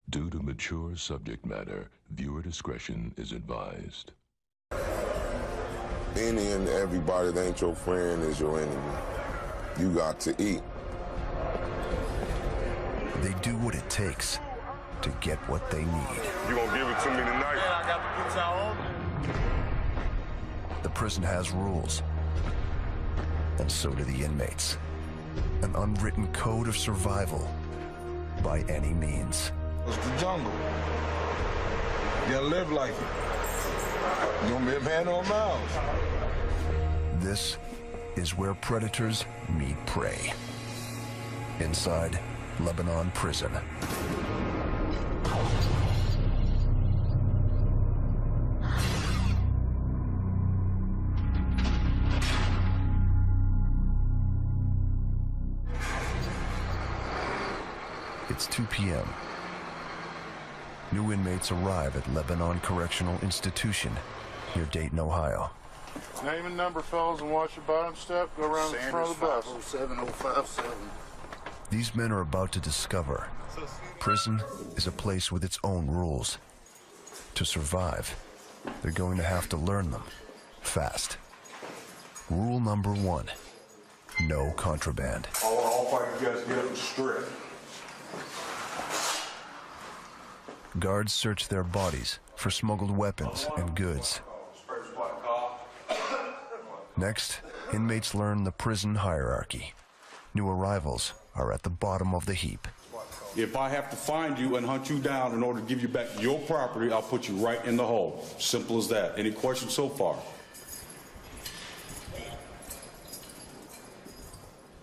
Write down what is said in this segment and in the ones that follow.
Due to mature subject matter, viewer discretion is advised. Any and everybody that ain't your friend is your enemy. You got to eat. They do what it takes to get what they need. You gonna give it to me tonight? Yeah, I got to put y'all on. The prison has rules, and so do the inmates. An unwritten code of survival by any means. It's the jungle. You gotta live like it. You don't be a man on miles. This is where predators meet prey. Inside Lebanon prison. It's 2 p.m. New inmates arrive at Lebanon Correctional Institution near Dayton, Ohio. Name and number, fellas, and watch your bottom step. Go around the front of the bus. 507057. These men are about to discover prison is a place with its own rules. To survive, they're going to have to learn them fast. Rule number 1, no contraband. All five you guys get up and strip. Guards search their bodies for smuggled weapons and goods. Next, inmates learn the prison hierarchy. New arrivals are at the bottom of the heap. If I have to find you and hunt you down in order to give you back your property, I'll put you right in the hole. Simple as that. Any questions so far?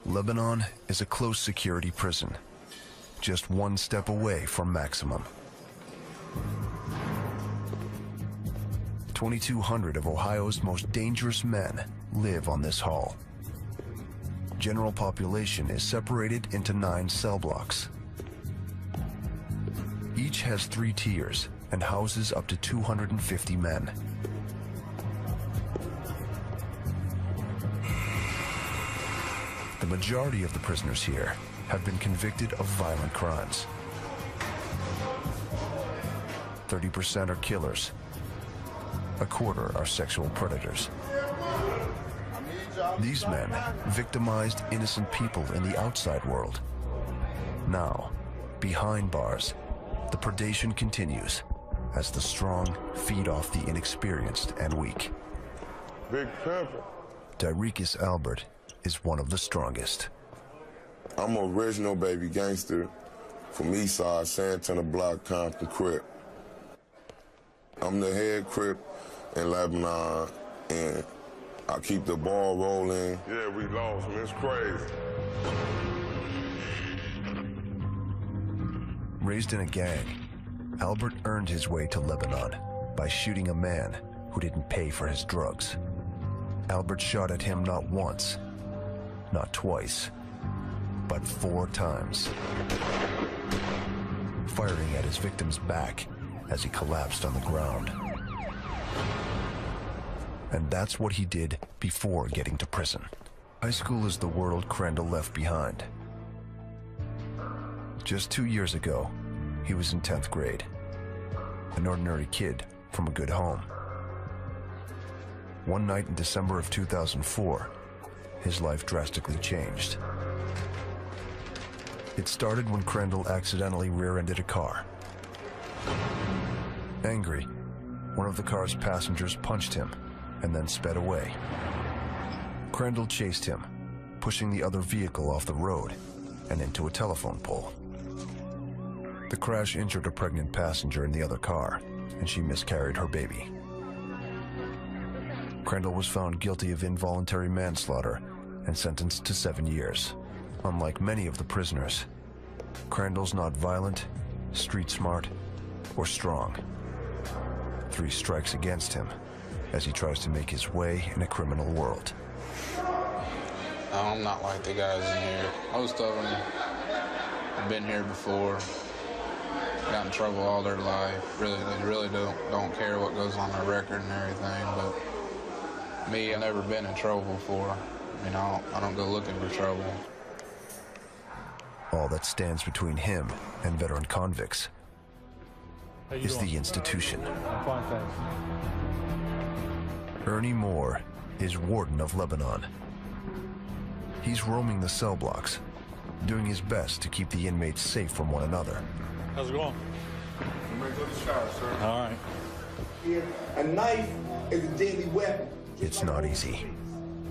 Lebanon is a close security prison, just one step away from maximum. 2,200 of Ohio's most dangerous men live on this hall. General population is separated into 9 cell blocks. Each has 3 tiers and houses up to 250 men. The majority of the prisoners here have been convicted of violent crimes. 30% are killers. A quarter are sexual predators. These men victimized innocent people in the outside world. Now, behind bars, the predation continues as the strong feed off the inexperienced and weak. Big Pepper. Dyricus Albert is one of the strongest. I'm an original baby gangster from Eastside, Santana Block, Compton, Crip. I'm the head Crip in Lebanon, and I keep the ball rolling. Yeah, we lost, man. It's crazy. Raised in a gang, Albert earned his way to Lebanon by shooting a man who didn't pay for his drugs. Albert shot at him not once, not twice, but 4 times, firing at his victim's back as he collapsed on the ground. And that's what he did before getting to prison. High school is the world Crandall left behind. Just 2 years ago, he was in 10th grade, an ordinary kid from a good home. One night in December of 2004, his life drastically changed. It started when Crandall accidentally rear-ended a car. Angry, one of the car's passengers punched him and then sped away. Crandall chased him, pushing the other vehicle off the road and into a telephone pole. The crash injured a pregnant passenger in the other car, and she miscarried her baby. Crandall was found guilty of involuntary manslaughter and sentenced to 7 years. Unlike many of the prisoners, Crandall's not violent, street smart, or strong. 3 strikes against him as he tries to make his way in a criminal world. I'm not like the guys in here. Most of them have been here before, got in trouble all their life. They really don't care what goes on their record and everything. But me, I've never been in trouble before. I mean, I don't go looking for trouble. All that stands between him and veteran convicts is the institution. I'm fine, thanks. Ernie Moore is warden of Lebanon. He's roaming the cell blocks, doing his best to keep the inmates safe from one another. How's it going? I'm ready to go to the shower, sir. All right. A knife is a deadly weapon. It's not easy.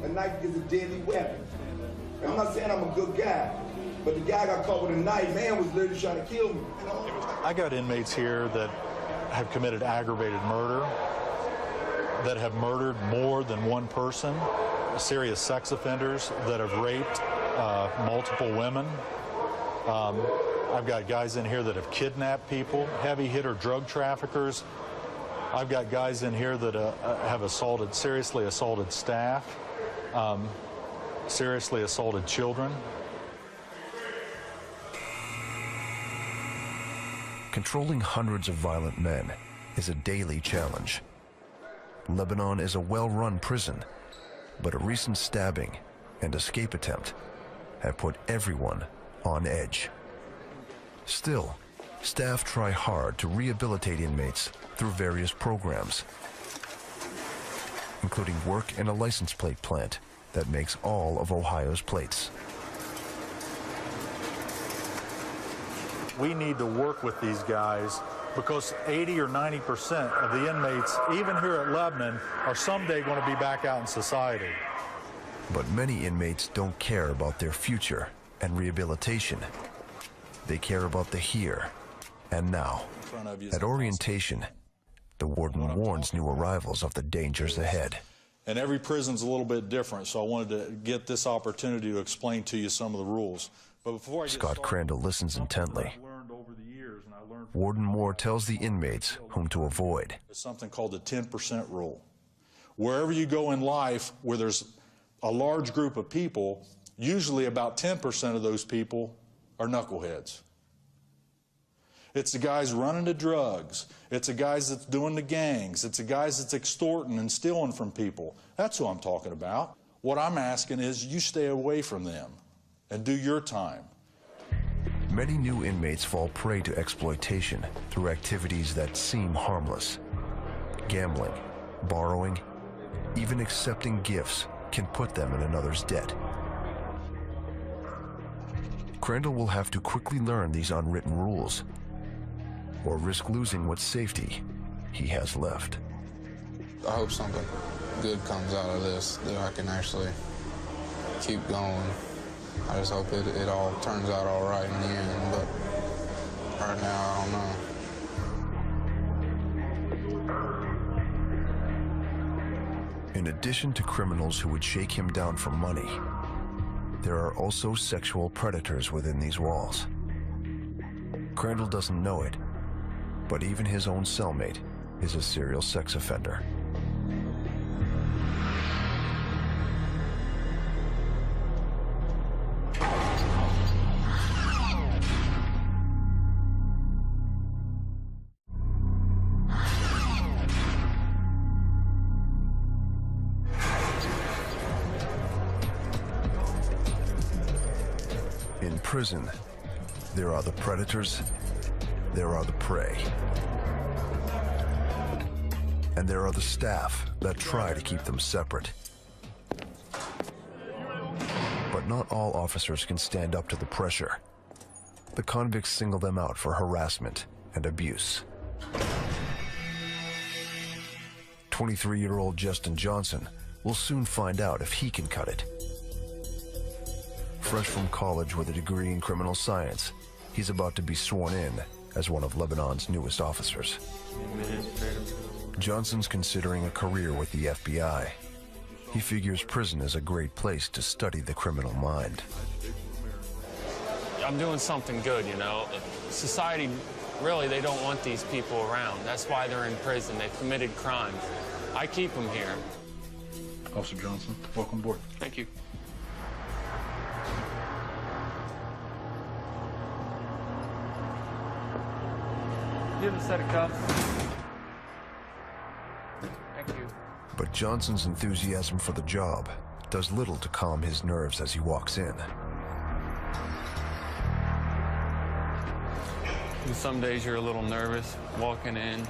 A knife is a deadly weapon. And I'm not saying I'm a good guy, but the guy got caught with a knife, man was literally trying to kill me. I got inmates here that have committed aggravated murder, that have murdered more than one person, serious sex offenders that have raped multiple women. I've got guys in here that have kidnapped people, heavy hitter drug traffickers. I've got guys in here that have seriously assaulted staff, seriously assaulted children. Controlling hundreds of violent men is a daily challenge. Lebanon is a well-run prison, but a recent stabbing and escape attempt have put everyone on edge. Still, staff try hard to rehabilitate inmates through various programs, including work in a license plate plant that makes all of Ohio's plates. We need to work with these guys because 80 or 90% of the inmates, even here at Lebanon, are someday going to be back out in society. But many inmates don't care about their future and rehabilitation. They care about the here and now. At orientation, the warden warns new arrivals of the dangers ahead. And every prison's a little bit different, so I wanted to get this opportunity to explain to you some of the rules. But before I get Scott started, Crandall listens intently. I've learned over the years, and I learned from Warden Moore tells the inmates whom to avoid. something called the 10% rule. Wherever you go in life where there's a large group of people, usually about 10% of those people are knuckleheads. It's the guys running the drugs. It's the guys that's doing the gangs. It's the guys that's extorting and stealing from people. That's who I'm talking about. What I'm asking is you stay away from them and do your time. Many new inmates fall prey to exploitation through activities that seem harmless. Gambling, borrowing, even accepting gifts can put them in another's debt. Crandall will have to quickly learn these unwritten rules, or risk losing what safety he has left. I hope something good comes out of this, that I can actually keep going. I just hope it all turns out all right in the end, but right now, I don't know. In addition to criminals who would shake him down for money, there are also sexual predators within these walls. Crandall doesn't know it, but even his own cellmate is a serial sex offender. In prison, there are the predators, there are the prey, and there are the staff that try to keep them separate. But not all officers can stand up to the pressure. The convicts single them out for harassment and abuse. 23-year-old Justin Johnson will soon find out if he can cut it. Fresh from college with a degree in criminal science, he's about to be sworn in as one of Lebanon's newest officers. Johnson's considering a career with the FBI. He figures prison is a great place to study the criminal mind. I'm doing something good, you know. Society, really, they don't want these people around. That's why they're in prison. They've committed crimes. I keep them here. Officer Johnson, welcome aboard. Thank you. Give him a set of cuffs. Thank you. But Johnson's enthusiasm for the job does little to calm his nerves as he walks in. And some days you're a little nervous walking in.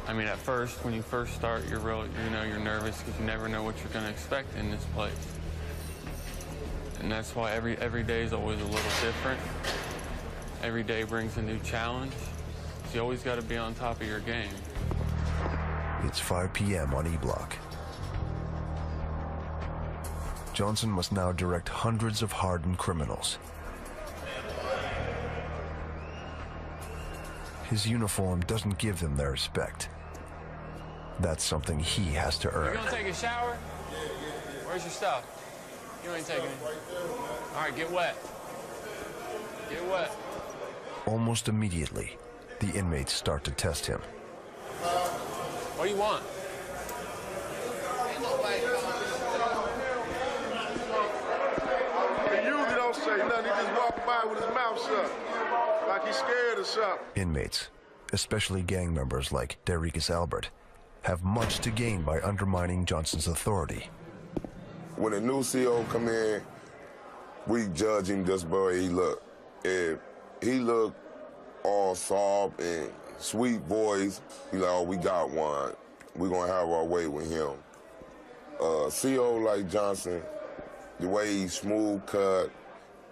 I mean, at first, when you first start, you're nervous because you never know what you're going to expect in this place. And that's why every day is always a little different. Every day brings a new challenge. So you always got to be on top of your game. It's 5 p.m. on E-Block. Johnson must now direct hundreds of hardened criminals. His uniform doesn't give them their respect. That's something he has to earn. You gonna take a shower? Where's your stuff? You ain't taking it. All right, get wet. Get wet. Almost immediately, the inmates start to test him. What do you want? He usually don't say nothing. He just walk by with his mouth shut, like he's scared or something. Inmates, especially gang members like Darius Albert, have much to gain by undermining Johnson's authority. When a new CO come in, we judge him just by the way he look. If he look all soft and sweet voice, be like, oh, we got one. We're gonna have our way with him. CO like Johnson, the way he's smooth cut,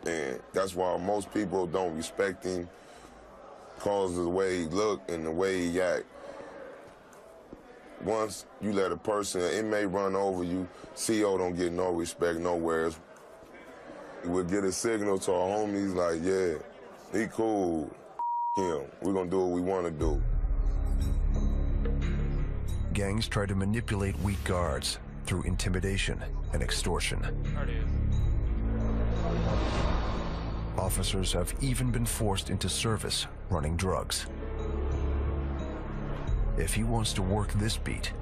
and that's why most people don't respect him because of the way he look and the way he act. Once you let a person, an inmate run over you, CO don't get no respect nowhere. We'll get a signal to our homies like, yeah, he cool, him. We're gonna do what we wanna do. Gangs try to manipulate weak guards through intimidation and extortion. Officers have even been forced into service running drugs. If he wants to work this beat,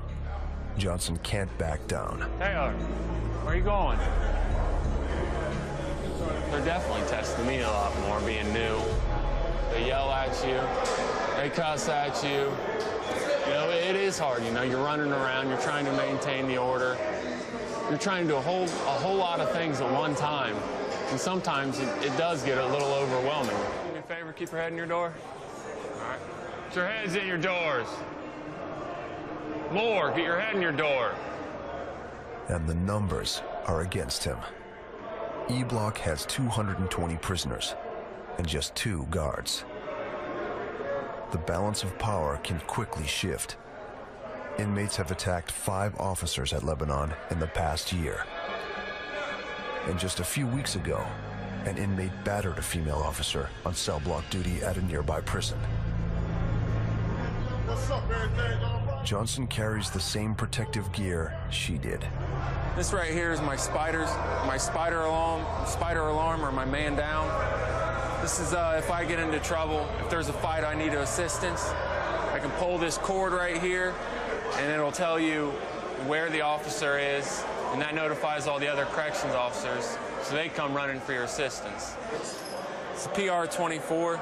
Johnson can't back down. Taylor, where are you going? They're definitely testing me a lot more being new. They yell at you, they cuss at you. You know, it is hard, you know, you're running around, you're trying to maintain the order. You're trying to do a whole lot of things at one time. And sometimes it does get a little overwhelming. Do me a favor, keep your head in your door. All right. Get your heads in your doors. More, get your head in your door. And the numbers are against him. E-Block has 220 prisoners and just 2 guards. The balance of power can quickly shift. Inmates have attacked 5 officers at Lebanon in the past year. And just a few weeks ago, an inmate battered a female officer on cell block duty at a nearby prison. What's up, everything? Johnson carries the same protective gear she did. This right here is my spider alarm, or my man down. This is if I get into trouble, if there's a fight, I need assistance. I can pull this cord right here, and it'll tell you where the officer is, and that notifies all the other corrections officers, so they come running for your assistance. It's a PR-24.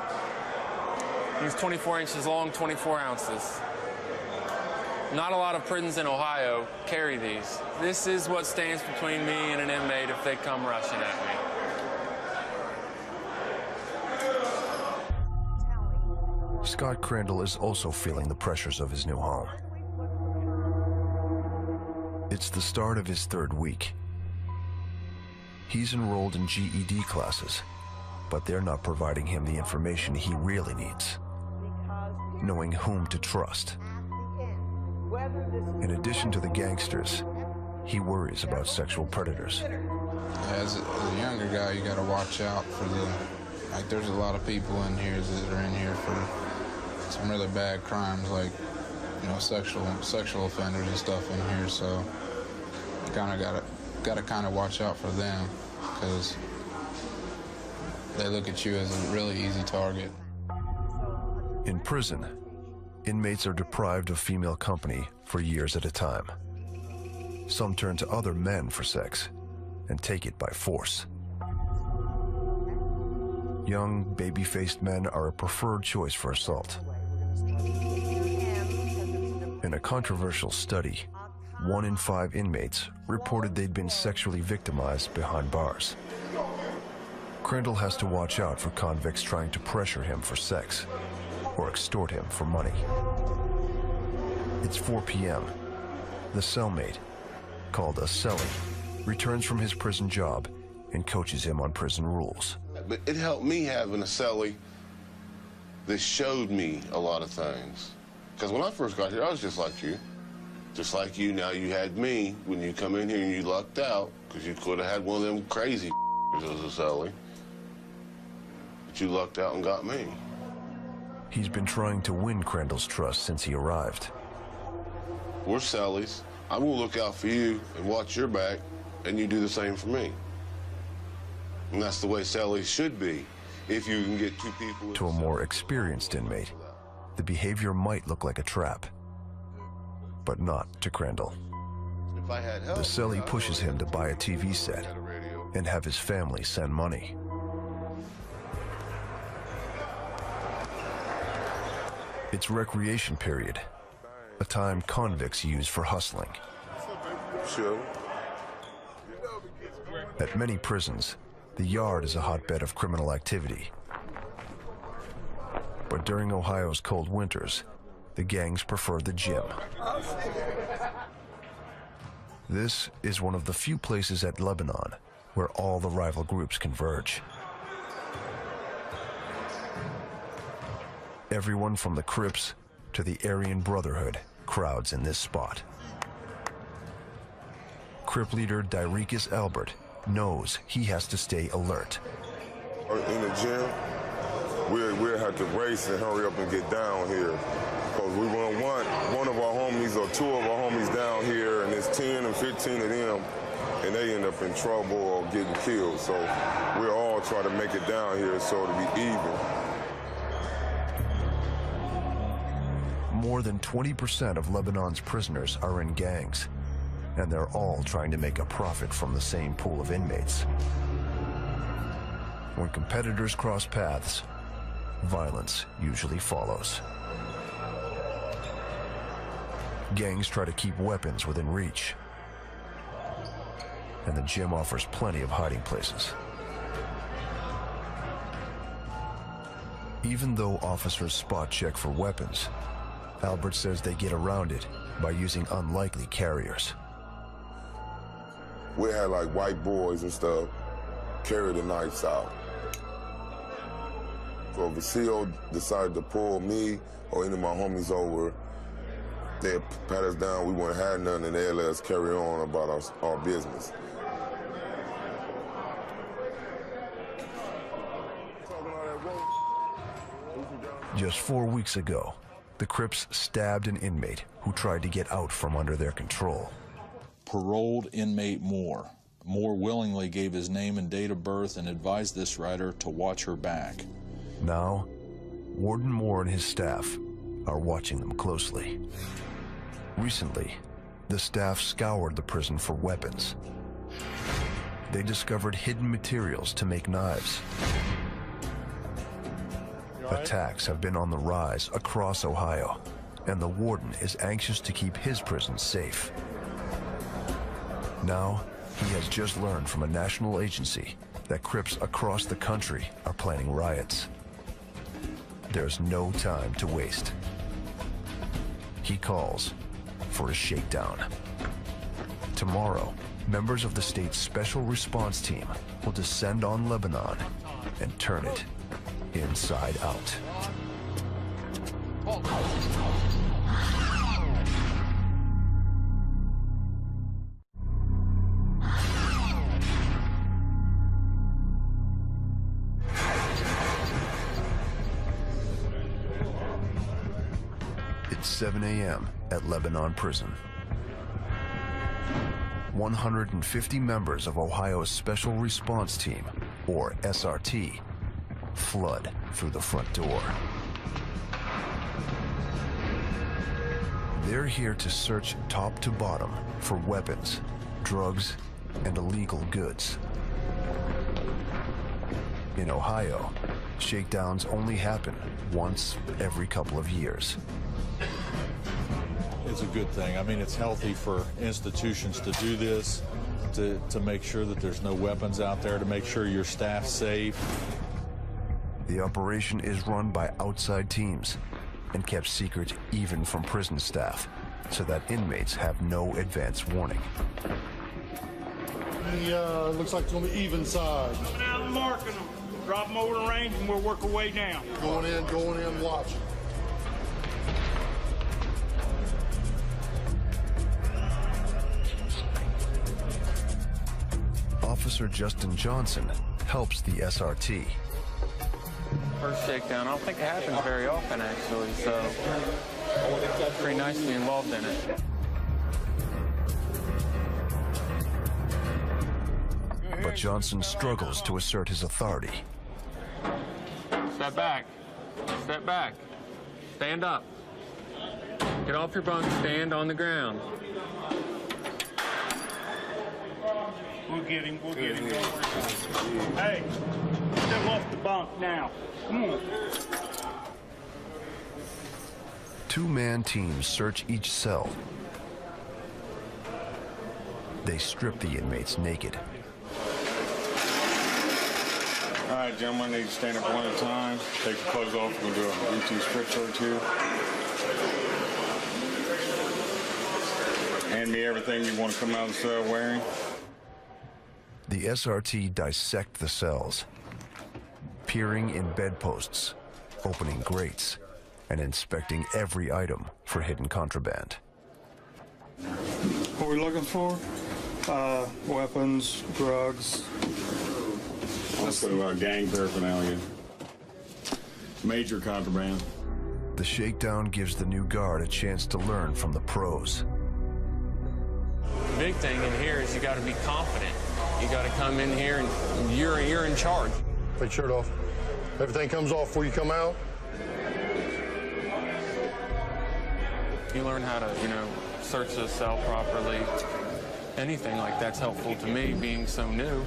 It's 24 inches long, 24 ounces. Not a lot of prisons in Ohio carry these. This is what stands between me and an inmate if they come rushing at me. Scott Crandall is also feeling the pressures of his new home. It's the start of his 3rd week. He's enrolled in GED classes, but they're not providing him the information he really needs, knowing whom to trust. In addition to the gangsters, he worries about sexual predators. As a younger guy, you got to watch out for there's a lot of people in here that are in here for some really bad crimes, like, you know, sexual offenders and stuff in here. So you kind of got to kind of watch out for them, because they look at you as a really easy target. In prison, inmates are deprived of female company for years at a time. Some turn to other men for sex and take it by force. Young, baby-faced men are a preferred choice for assault. In a controversial study, 1 in 5 inmates reported they'd been sexually victimized behind bars. Crandall has to watch out for convicts trying to pressure him for sex. or extort him for money. It's 4 p.m. The cellmate, called a cellie, returns from his prison job and coaches him on prison rules. But it helped me having a cellie that showed me a lot of things. Because when I first got here, I was just like you. Just like you, now you had me. When you come in here and you lucked out, because you could have had one of them crazy as a cellie. But you lucked out and got me. He's been trying to win Crandall's trust since he arrived. We're cellies. I'm going to look out for you and watch your back, and you do the same for me. And that's the way cellies should be, if you can get two people... To a more experienced inmate, the behavior might look like a trap, but not to Crandall. If I had help, the cellie pushes him to buy a TV set and have his family send money. It's recreation period, a time convicts use for hustling. Sure. At many prisons, the yard is a hotbed of criminal activity. But during Ohio's cold winters, the gangs prefer the gym. This is one of the few places at Lebanon where all the rival groups converge. Everyone from the Crips to the Aryan Brotherhood crowds in this spot. Crip leader Dyricus Albert knows he has to stay alert. In the gym, we'll have to race and hurry up and get down here. Because we won't want one of our homies or two of our homies down here, and there's 10 and 15 of them, and they end up in trouble or getting killed. So we're all trying to make it down here so it'll be even. More than 20% of Lebanon's prisoners are in gangs, and they're all trying to make a profit from the same pool of inmates. When competitors cross paths, violence usually follows. Gangs try to keep weapons within reach, and the gym offers plenty of hiding places. Even though officers spot check for weapons, Albert says they get around it by using unlikely carriers. We had like white boys and stuff carry the knives out. So if a CO decided to pull me or any of my homies over, they'd pat us down, we wouldn't have nothing, and they'd let us carry on about our business. Just 4 weeks ago, the Crips stabbed an inmate who tried to get out from under their control. Paroled inmate Moore willingly gave his name and date of birth and advised this writer to watch her back. Now, Warden Moore and his staff are watching them closely. Recently, the staff scoured the prison for weapons. They discovered hidden materials to make knives. Attacks have been on the rise across Ohio, and the warden is anxious to keep his prison safe. Now, he has just learned from a national agency that Crips across the country are planning riots. There's no time to waste. He calls for a shakedown. Tomorrow, members of the state's special response team will descend on Lebanon and turn it inside out. It's 7 a.m. at Lebanon Prison. 150 members of Ohio's Special Response Team, or SRT, flood through the front door. They're here to search top to bottom for weapons, drugs, and illegal goods. In Ohio, shakedowns only happen once every couple of years. It's a good thing. I mean, it's healthy for institutions to do this, to make sure that there's no weapons out there, to make sure your staff's safe. The operation is run by outside teams and kept secret even from prison staff, so that inmates have no advance warning. Looks like it's going to be even side. Coming out and marking them. Drop them over the range and we'll work our way down. Going in, watching. Officer Justin Johnson helps the SRT. First shakedown, I don't think it happens very often, actually, so pretty nice to be involved in it. But Johnson struggles to assert his authority. Step back. Step back. Stand up. Get off your bunk, stand on the ground. We'll get him, we'll get him. Hey, step off the bunk now. Come on. Two-man teams search each cell. They strip the inmates naked. All right, gentlemen, I need to stand up one at a time. Take your clothes off. We'll do a routine strip search here. Hand me everything you want to come out of the cell wearing. The SRT dissect the cells, peering in bedposts, opening grates, and inspecting every item for hidden contraband. What are we looking for? Weapons, drugs. Let's put about gang paraphernalia. Major contraband. The shakedown gives the new guard a chance to learn from the pros. The big thing in here is you got to be confident. You got to come in here and you're in charge. Take your shirt off. Everything comes off before you come out. You learn how to, search the cell properly. Anything like that's helpful to me, being so new.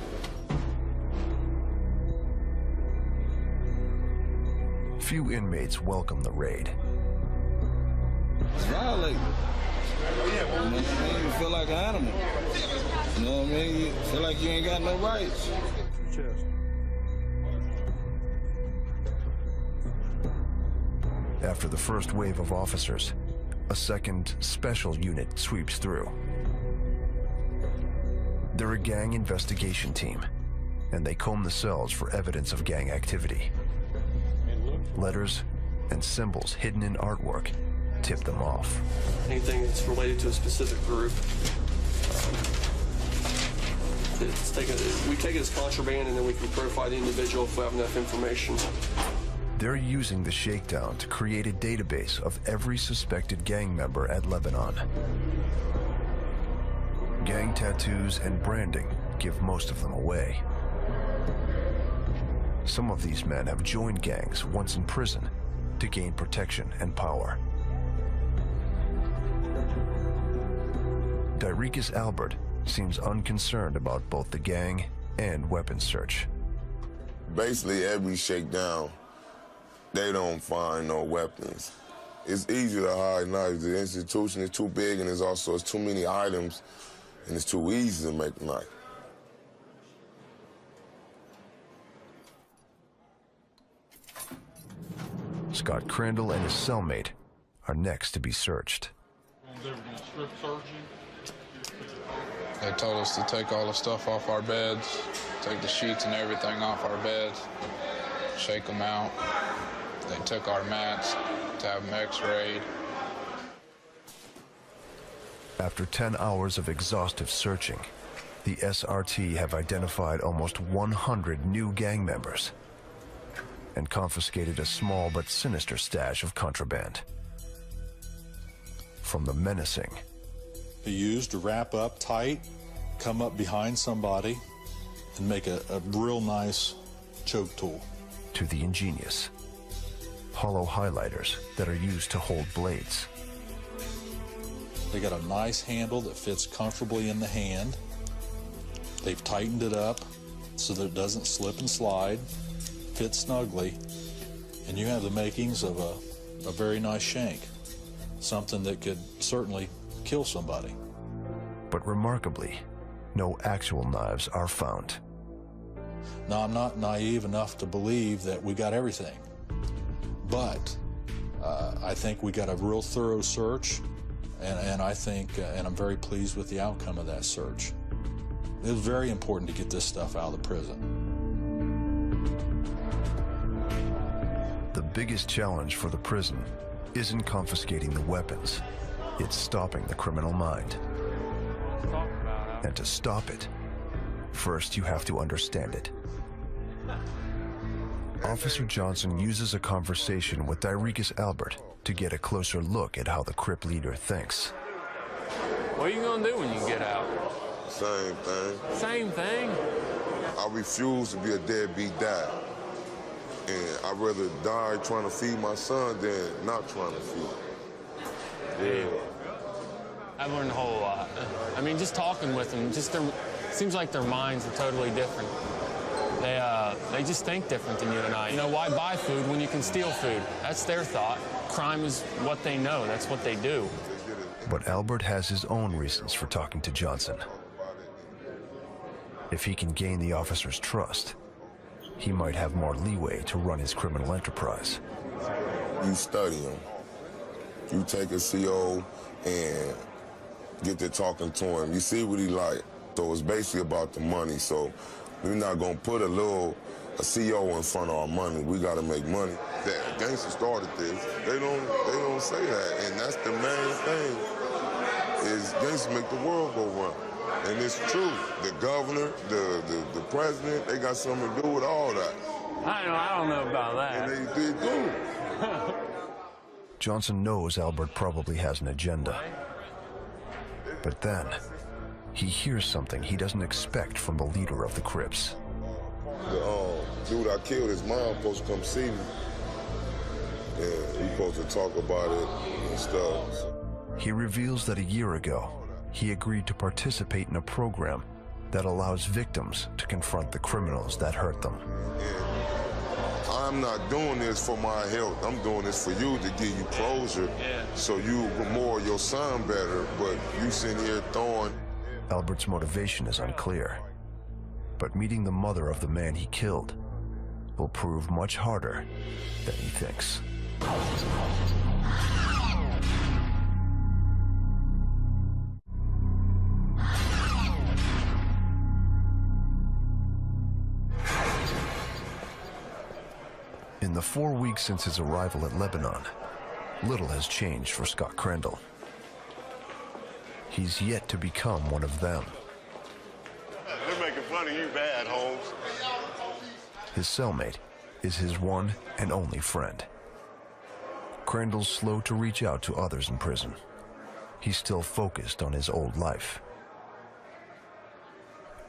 Few inmates welcome the raid. It's violating. You feel like an animal. You know what I mean? You feel like you ain't got no rights. After the first wave of officers, a second special unit sweeps through. They're a gang investigation team, and they comb the cells for evidence of gang activity. Letters and symbols hidden in artwork tip them off. Anything that's related to a specific group, we take it as contraband, and then we can profile the individual if we have enough information. They're using the shakedown to create a database of every suspected gang member at Lebanon. Gang tattoos and branding give most of them away. Some of these men have joined gangs once in prison to gain protection and power. Dyricus Albert seems unconcerned about both the gang and weapons search. Basically, every shakedown, they don't find no weapons. It's easy to hide knives. The institution is too big, and it's too many items, and it's too easy to make a knife. Scott Crandall and his cellmate are next to be searched. They told us to take all the stuff off our beds, take the sheets and everything off our beds, shake them out. They took our mats to have them x-rayed. After 10 hours of exhaustive searching, the SRT have identified almost 100 new gang members and confiscated a small but sinister stash of contraband. From the menacing, Be used to wrap up tight, come up behind somebody, and make a real nice choke tool. To the ingenious, hollow highlighters that are used to hold blades. They got a nice handle that fits comfortably in the hand. They've tightened it up so that it doesn't slip and slide, fits snugly, and you have the makings of a very nice shank, something that could certainly kill somebody. But remarkably, no actual knives are found. Now, I'm not naive enough to believe that we got everything, but I think we got a real thorough search, and I think, and I'm very pleased with the outcome of that search. It was very important to get this stuff out of the prison. The biggest challenge for the prison isn't confiscating the weapons, it's stopping the criminal mind. And to stop it, first you have to understand it. Officer Johnson uses a conversation with Dyricus Albert to get a closer look at how the Crip leader thinks. What are you gonna do when you get out? Same thing. Same thing? I refuse to be a deadbeat dad. And I'd rather die trying to feed my son than not trying to feed him. Yeah. I've learned a whole lot. I mean, just talking with them, seems like their minds are totally different. They just think different than you and I. You know, why buy food when you can steal food? That's their thought. Crime is what they know. That's what they do. But Albert has his own reasons for talking to Johnson. If he can gain the officer's trust, he might have more leeway to run his criminal enterprise. You study him. You take a CO and get to talking to him. You see what he like. So it's basically about the money. So we're not gonna put a CO in front of our money. We gotta make money. The gangsters started this. They don't say that, and that's the main thing. Is gangsters make the world go round, and it's true. The governor, the president, they got something to do with all that. I don't know about that. And they did too. Johnson knows Albert probably has an agenda. But then, he hears something he doesn't expect from the leader of the Crips. The dude I killed, his mom supposed to come see me. And we supposed to talk about it and stuff. He reveals that a year ago, he agreed to participate in a program that allows victims to confront the criminals that hurt them. And I'm not doing this for my health. I'm doing this for you to give you closure, so you remember your son better, but you sitting here throwing. Albert's motivation is unclear, but meeting the mother of the man he killed will prove much harder than he thinks. In the 4 weeks since his arrival at Lebanon, little has changed for Scott Crandall. He's yet to become one of them. They're making fun of you bad, Holmes. His cellmate is his one and only friend. Crandall's slow to reach out to others in prison. He's still focused on his old life.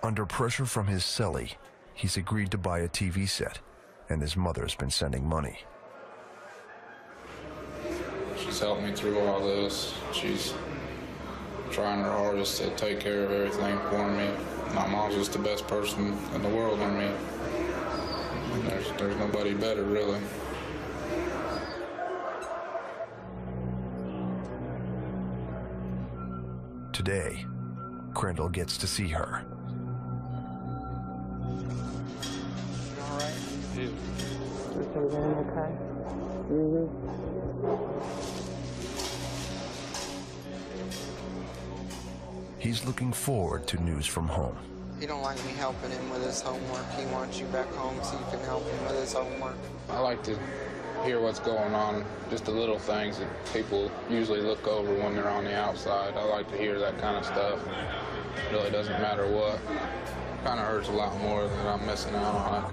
Under pressure from his cellie, he's agreed to buy a TV set, and his mother's been sending money. She's helped me through all this. She's trying her hardest to take care of everything for me. My mom's just the best person in the world on me. And there's nobody better, really. Today, Crandall gets to see her. All right? Yeah. Everything okay? He's looking forward to news from home. He don't like me helping him with his homework. He wants you back home so you can help him with his homework. I like to hear what's going on, just the little things that people usually look over when they're on the outside. I like to hear that kind of stuff. It really doesn't matter what. It kind of hurts a lot more than I'm missing out on it.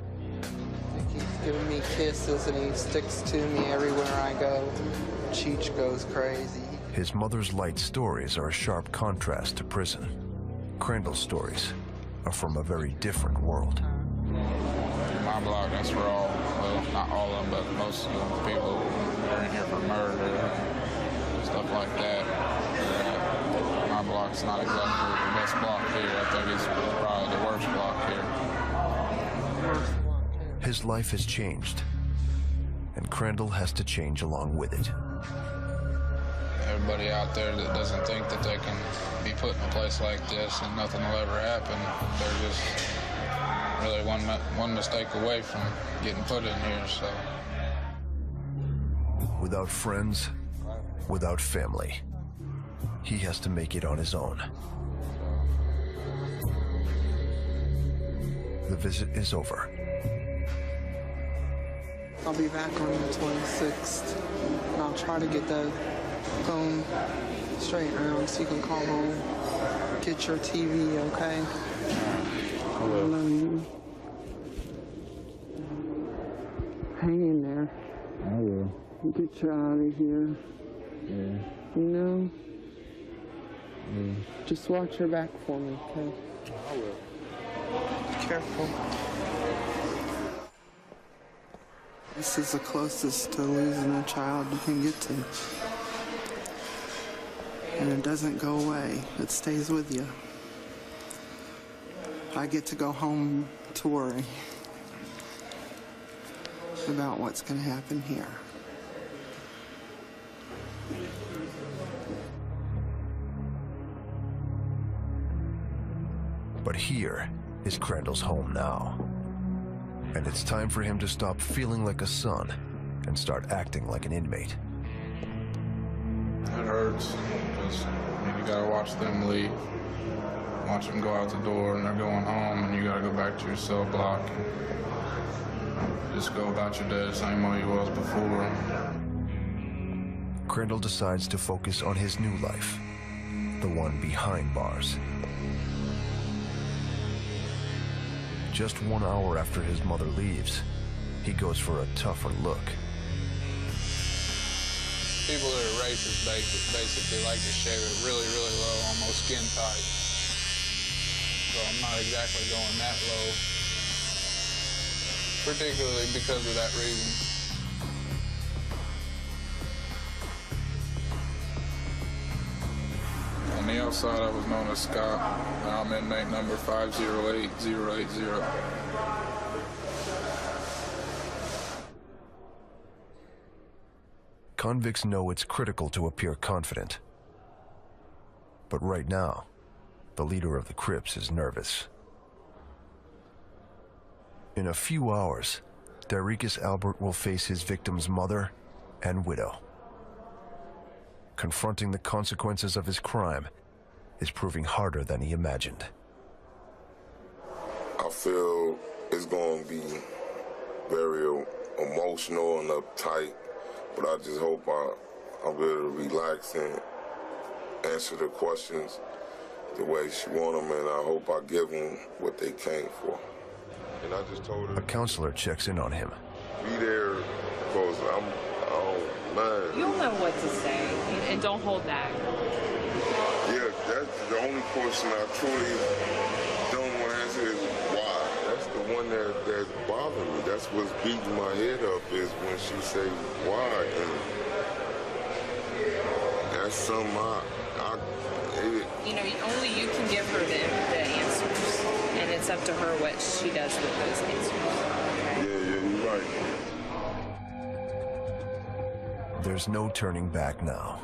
He keeps giving me kisses and he sticks to me everywhere I go. Cheech goes crazy. His mother's light stories are a sharp contrast to prison. Crandall's stories are from a very different world. My block, that's where all, well, not all of them, but most of the people are in here for murder and stuff like that. My block's not exactly the best block here. I think it's probably the worst block here. His life has changed, and Crandall has to change along with it. Everybody out there that doesn't think that they can be put in a place like this and nothing will ever happen, really one mistake away from getting put in here, so. Without friends, without family, he has to make it on his own. The visit is over. I'll be back on the 26th, and I'll try to get the phone straight around so you can call home, get your TV, okay? I love you. Hang in there. I will. Get you out of here. Yeah. You know? Yeah. Just watch your back for me, okay? I will. Be careful. This is the closest to losing a child you can get to. And it doesn't go away. It stays with you. I get to go home to worry about what's going to happen here. But here is Crandall's home now. And it's time for him to stop feeling like a son and start acting like an inmate. It hurts, because you gotta watch them leave. Watch them go out the door and they're going home, and you gotta go back to your cell block. Just go about your day the same way you was before. Crandall decides to focus on his new life, the one behind bars. Just 1 hour after his mother leaves, he goes for a tougher look. People that are rapists basically like to shave it really, really low, almost skin tight. So I'm not exactly going that low, particularly because of that reason. On the outside, I was known as Scott. Now I'm inmate number 508080. Convicts know it's critical to appear confident. But right now, the leader of the Crips is nervous. In a few hours, Darius Albert will face his victim's mother and widow. Confronting the consequences of his crime is proving harder than he imagined. I feel it's going to be very emotional and uptight, but I just hope I'll be able to relax and answer the questions the way she want them, and I hope I give them what they came for. And I just told her... A counselor checks in on him. Be there, because man. You'll know what to say, and don't hold back. Yeah, that's the only question I truly don't want to answer is why. That's the one that's bothering me. That's what's beating my head up is when she say why, and that's something only you can give her the answers, and it's up to her what she does with those answers. Yeah, you're right. There's no turning back now.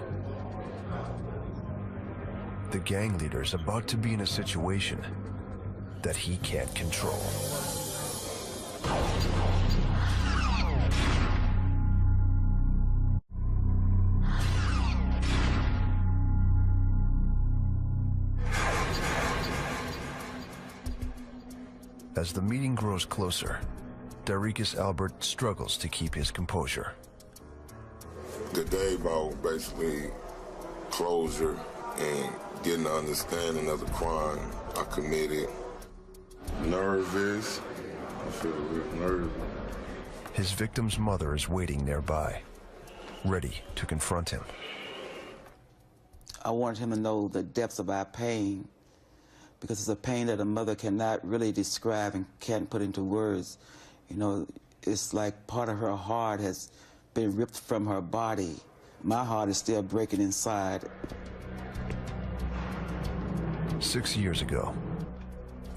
The gang leader's about to be in a situation that he can't control. As the meeting grows closer, Darius Albert struggles to keep his composure. The day about basically closure and getting an understanding of the crime I committed. Nervous. I feel nervous. His victim's mother is waiting nearby, ready to confront him. I wanted him to know the depths of our pain, because it's a pain that a mother cannot really describe and can't put into words. You know, it's like part of her heart has been ripped from her body. My heart is still breaking inside. 6 years ago,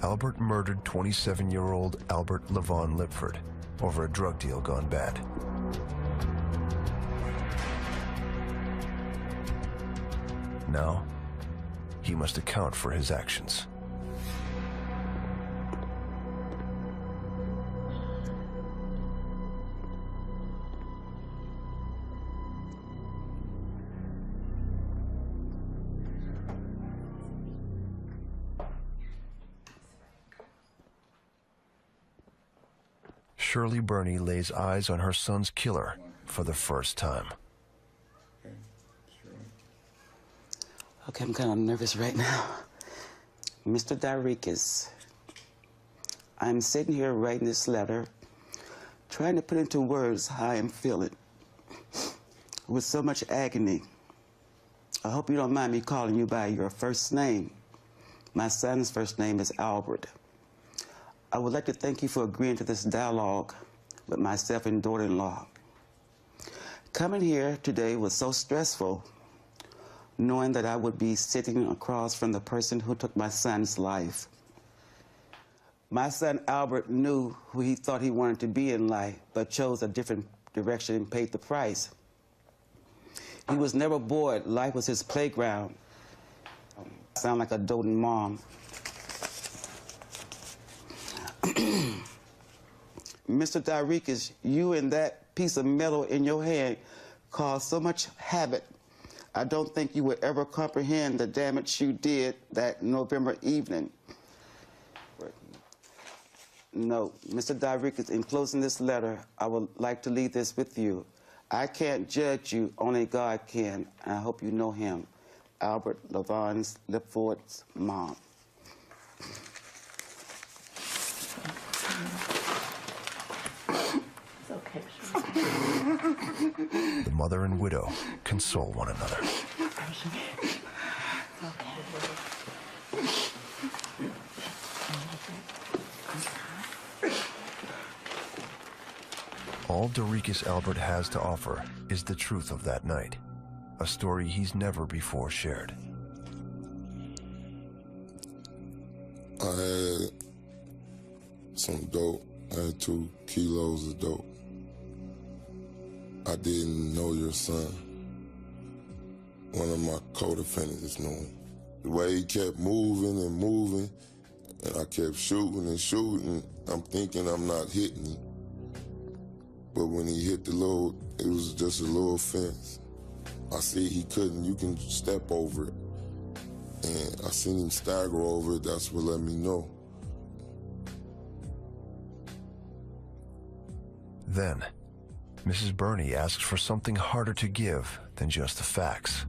Albert murdered 27-year-old Albert Levon Lipford over a drug deal gone bad. Now, he must account for his actions. Shirley Burney lays eyes on her son's killer for the first time. Okay, I'm kind of nervous right now. Mr. Darius, I'm sitting here writing this letter, trying to put into words how I'm feeling with so much agony. I hope you don't mind me calling you by your first name. My son's first name is Albert. I would like to thank you for agreeing to this dialogue with myself and daughter-in-law. Coming here today was so stressful, knowing that I would be sitting across from the person who took my son's life. My son Albert knew who he thought he wanted to be in life, but chose a different direction and paid the price. He was never bored. Life was his playground. I sound like a doting mom. Mr. Darius, you and that piece of metal in your hand caused so much havoc. I don't think you would ever comprehend the damage you did that November evening. No, Mr. Darius, in closing this letter, I would like to leave this with you. I can't judge you, only God can, and I hope you know him. Albert Lavonne Lipford's mom. It's okay. The mother and widow console one another. All Darius Albert has to offer is the truth of that night, a story he's never before shared. I had some dope. I had 2 kilos of dope. I didn't know your son. One of my co-defendants knew him. The way he kept moving and moving, and I kept shooting and shooting, I'm thinking I'm not hitting him. But when he hit the little, it was just a little fence. I see he couldn't, you can step over it. And I seen him stagger over it, that's what let me know. Then, Mrs. Burney asks for something harder to give than just the facts.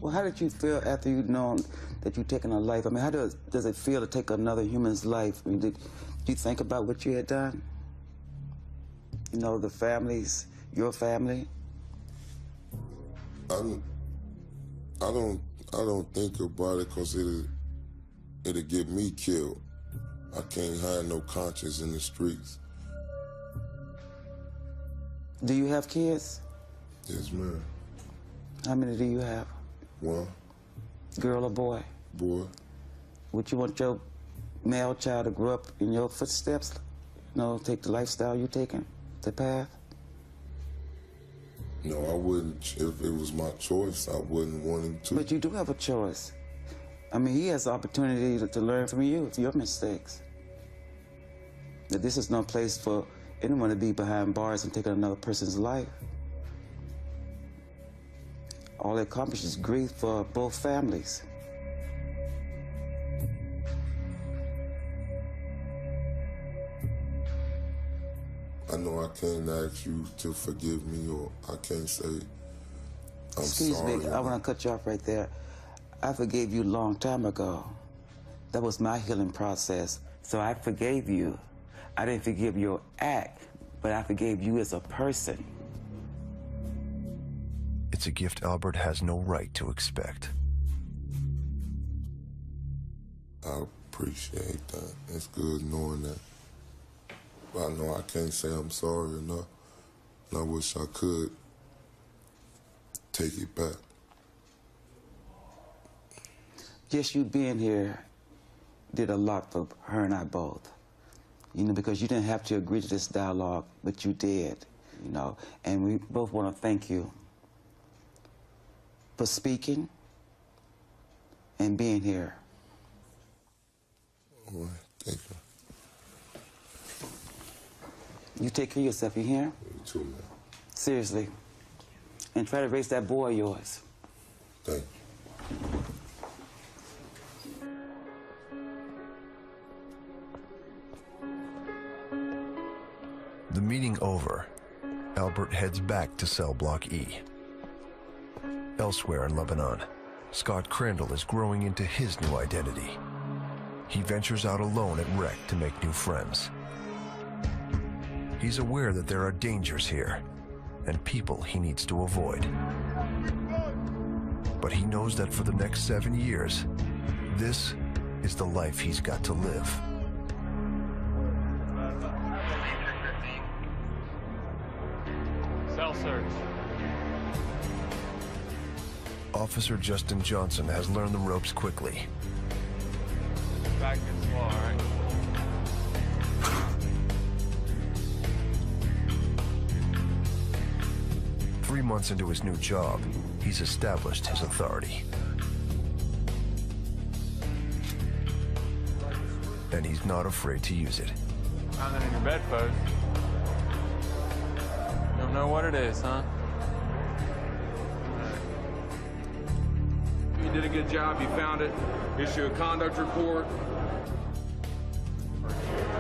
Well, how did you feel after you'd known that you'd taken a life? I mean, how does it feel to take another human's life? I mean, did you think about what you had done? You know, the families, your family? I don't think about it because it'll get me killed. I can't have no conscience in the streets. Do you have kids? Yes, ma'am. How many do you have? 1. Girl or boy? Boy. Would you want your male child to grow up in your footsteps? You know, take the lifestyle you're taking, the path? No, I wouldn't. If it was my choice, I wouldn't want him to. But you do have a choice. I mean, he has the opportunity to learn from you, your mistakes. That this is no place for anyone to be behind bars and take another person's life. All it accomplishes is grief for both families. I know I can't ask you to forgive me, or I can't say I'm sorry. Excuse me, I want to cut you off right there. I forgave you a long time ago. That was my healing process. So I forgave you. I didn't forgive your act, but I forgave you as a person. It's a gift Albert has no right to expect. I appreciate that. It's good knowing that. But I know I can't say I'm sorry enough. And I wish I could take it back. Just you being here did a lot for her and I both. You know, because you didn't have to agree to this dialogue, but you did, you know. And we both want to thank you for speaking and being here. All right, thank you. You take care of yourself, you hear? You too, man. Seriously. And try to raise that boy of yours. Thank you. over, Albert heads back to cell block E. Elsewhere in Lebanon, Scott Crandall is growing into his new identity. He ventures out alone at rec to make new friends. He's aware that there are dangers here and people he needs to avoid. But he knows that for the next 7 years, this is the life he's got to live. Cell search. Officer Justin Johnson has learned the ropes quickly. Back and slow, all right? 3 months into his new job, he's established his authority. And he's not afraid to use it. Found that in your bedpost. Don't know what it is, huh? You did a good job. You found it. Issue a conduct report.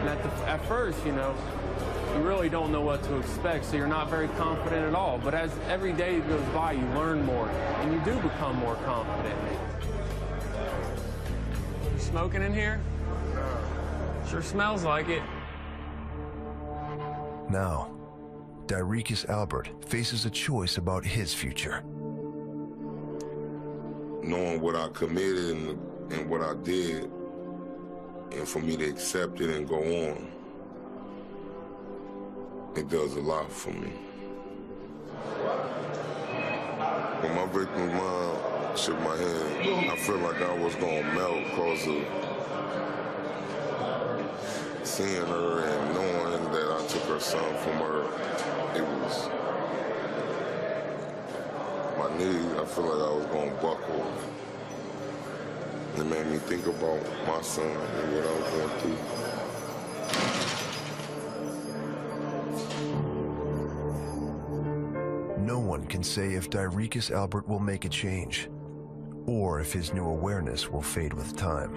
And at first, you know, you really don't know what to expect, so you're not very confident at all. But as every day goes by, you learn more, and you do become more confident. You smoking in here? Sure smells like it. Now, Dyricus Albert faces a choice about his future. Knowing what I committed and what I did, and for me to accept it and go on, it does a lot for me. When my victim's mom shook my hand, I felt like I was gonna melt because of seeing her and knowing that I took her son from her. It was my knees, I feel like I was gonna buckle. It made me think about my son and what I was going through. No one can say if Dyricus Albert will make a change, or if his new awareness will fade with time.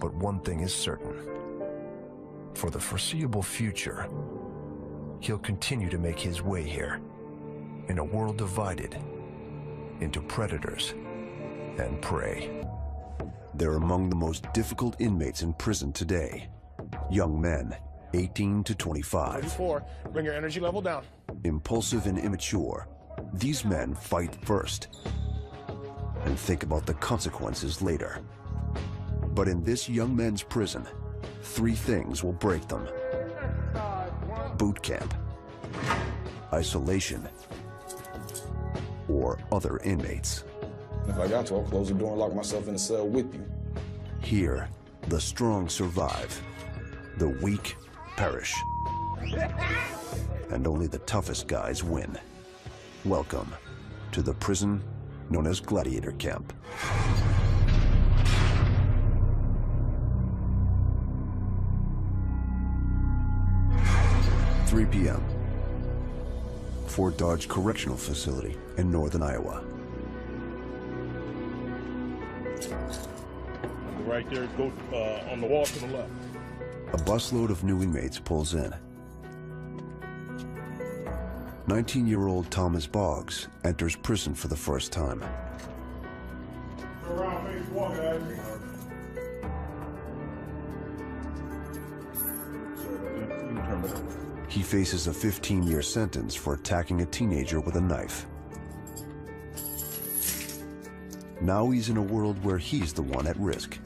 But one thing is certain. For the foreseeable future, he'll continue to make his way here, in a world divided into predators and prey. They're among the most difficult inmates in prison today. Young men, 18 to 25. 4, bring your energy level down. Impulsive and immature, these men fight first and think about the consequences later. But in this young men's prison, 3 things will break them: boot camp, isolation, or other inmates. If I got to, I'll close the door and lock myself in a cell with you. Here, the strong survive, the weak perish, and only the toughest guys win. Welcome to the prison known as Gladiator Camp. 3 p.m. Fort Dodge Correctional Facility in northern Iowa. Right there, go on the wall to the left. A busload of new inmates pulls in. 19-year-old Thomas Boggs enters prison for the first time. Go around phase 1, guys. He faces a 15-year sentence for attacking a teenager with a knife. Now he's in a world where he's the one at risk.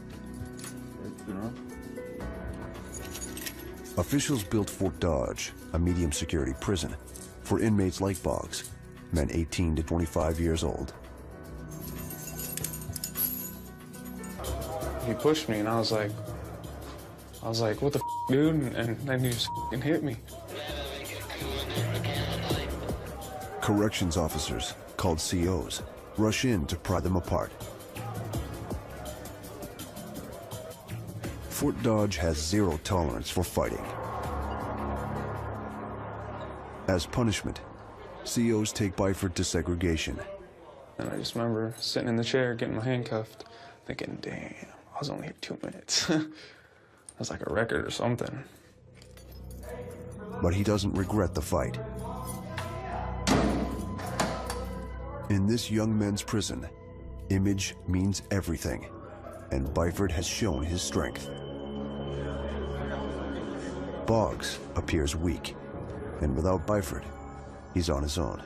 Officials built Fort Dodge, a medium security prison, for inmates like Boggs, men 18 to 25 years old. He pushed me and I was like, what the f, dude? And then he just f***ing hit me. Corrections officers, called COs, rush in to pry them apart. Fort Dodge has zero tolerance for fighting. As punishment, COs take Byford to segregation. And I just remember sitting in the chair, getting my handcuffed, thinking, damn, I was only here 2 minutes. That's like a record or something. but he doesn't regret the fight. In this young men's prison, image means everything, and Byford has shown his strength. Boggs appears weak, and without Byford, he's on his own.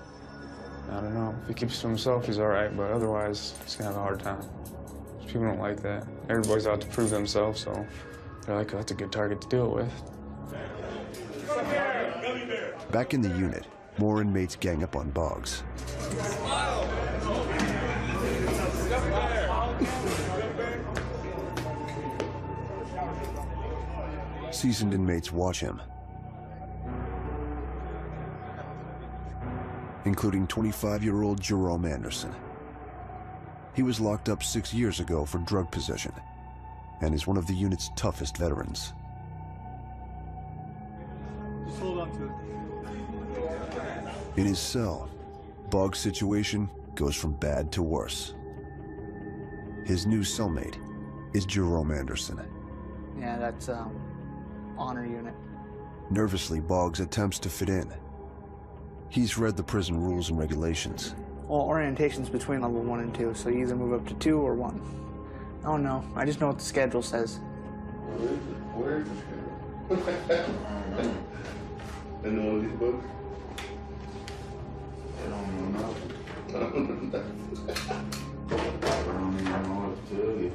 I don't know. If he keeps to himself, he's all right, but otherwise, he's gonna have a hard time. People don't like that. Everybody's out to prove themselves, so they're like, oh, that's a good target to deal with. Back in the unit, more inmates gang up on Boggs. Seasoned inmates watch him, including 25-year-old Jerome Anderson. He was locked up 6 years ago for drug possession and is one of the unit's toughest veterans. Just hold on to it. In his cell, Boggs' situation goes from bad to worse. His new cellmate is Jerome Anderson. Yeah, that's honor unit. Nervously, Boggs attempts to fit in. He's read the prison rules and regulations. Well, orientation's between level 1 and 2, so you either move up to 2 or 1. Oh no, I just know what the schedule says. Where is the schedule? In one of these books? I don't know nothing. I don't even know what to tell you.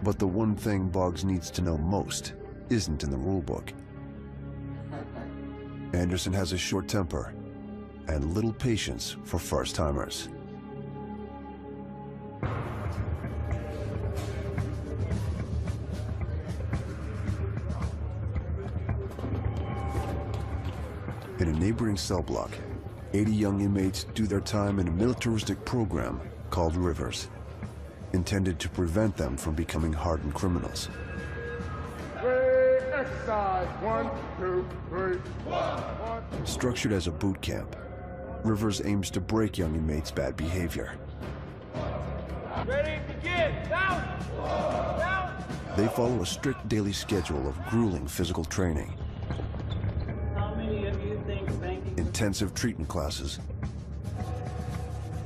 But the one thing Boggs needs to know most isn't in the rule book. Anderson has a short temper and little patience for first-timers. In a neighboring cell block, 80 young inmates do their time in a militaristic program called Rivers, intended to prevent them from becoming hardened criminals. Exercise. 1, 2, 3, 1. Structured as a boot camp, Rivers aims to break young inmates' bad behavior. Ready, begin. Down. Down. They follow a strict daily schedule of grueling physical training, How many of you think spanking? intensive treatment classes,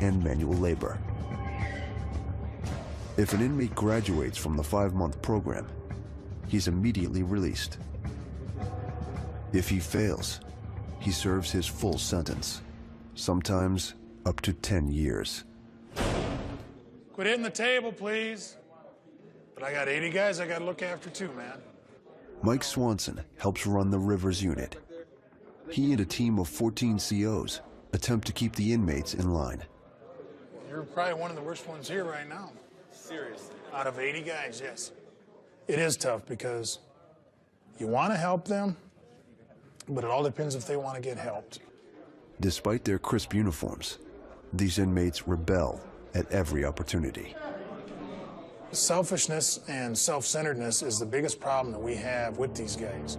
and manual labor. If an inmate graduates from the 5-month program, he's immediately released. If he fails, he serves his full sentence, sometimes up to 10 years. Quit hitting the table, please. But I got 80 guys I got to look after too, man. Mike Swanson helps run the Rivers unit. He and a team of 14 COs attempt to keep the inmates in line. You're probably one of the worst ones here right now. Seriously. Out of 80 guys, yes. It is tough because you want to help them, but it all depends if they want to get helped. Despite their crisp uniforms, these inmates rebel at every opportunity. Selfishness and self-centeredness is the biggest problem that we have with these guys.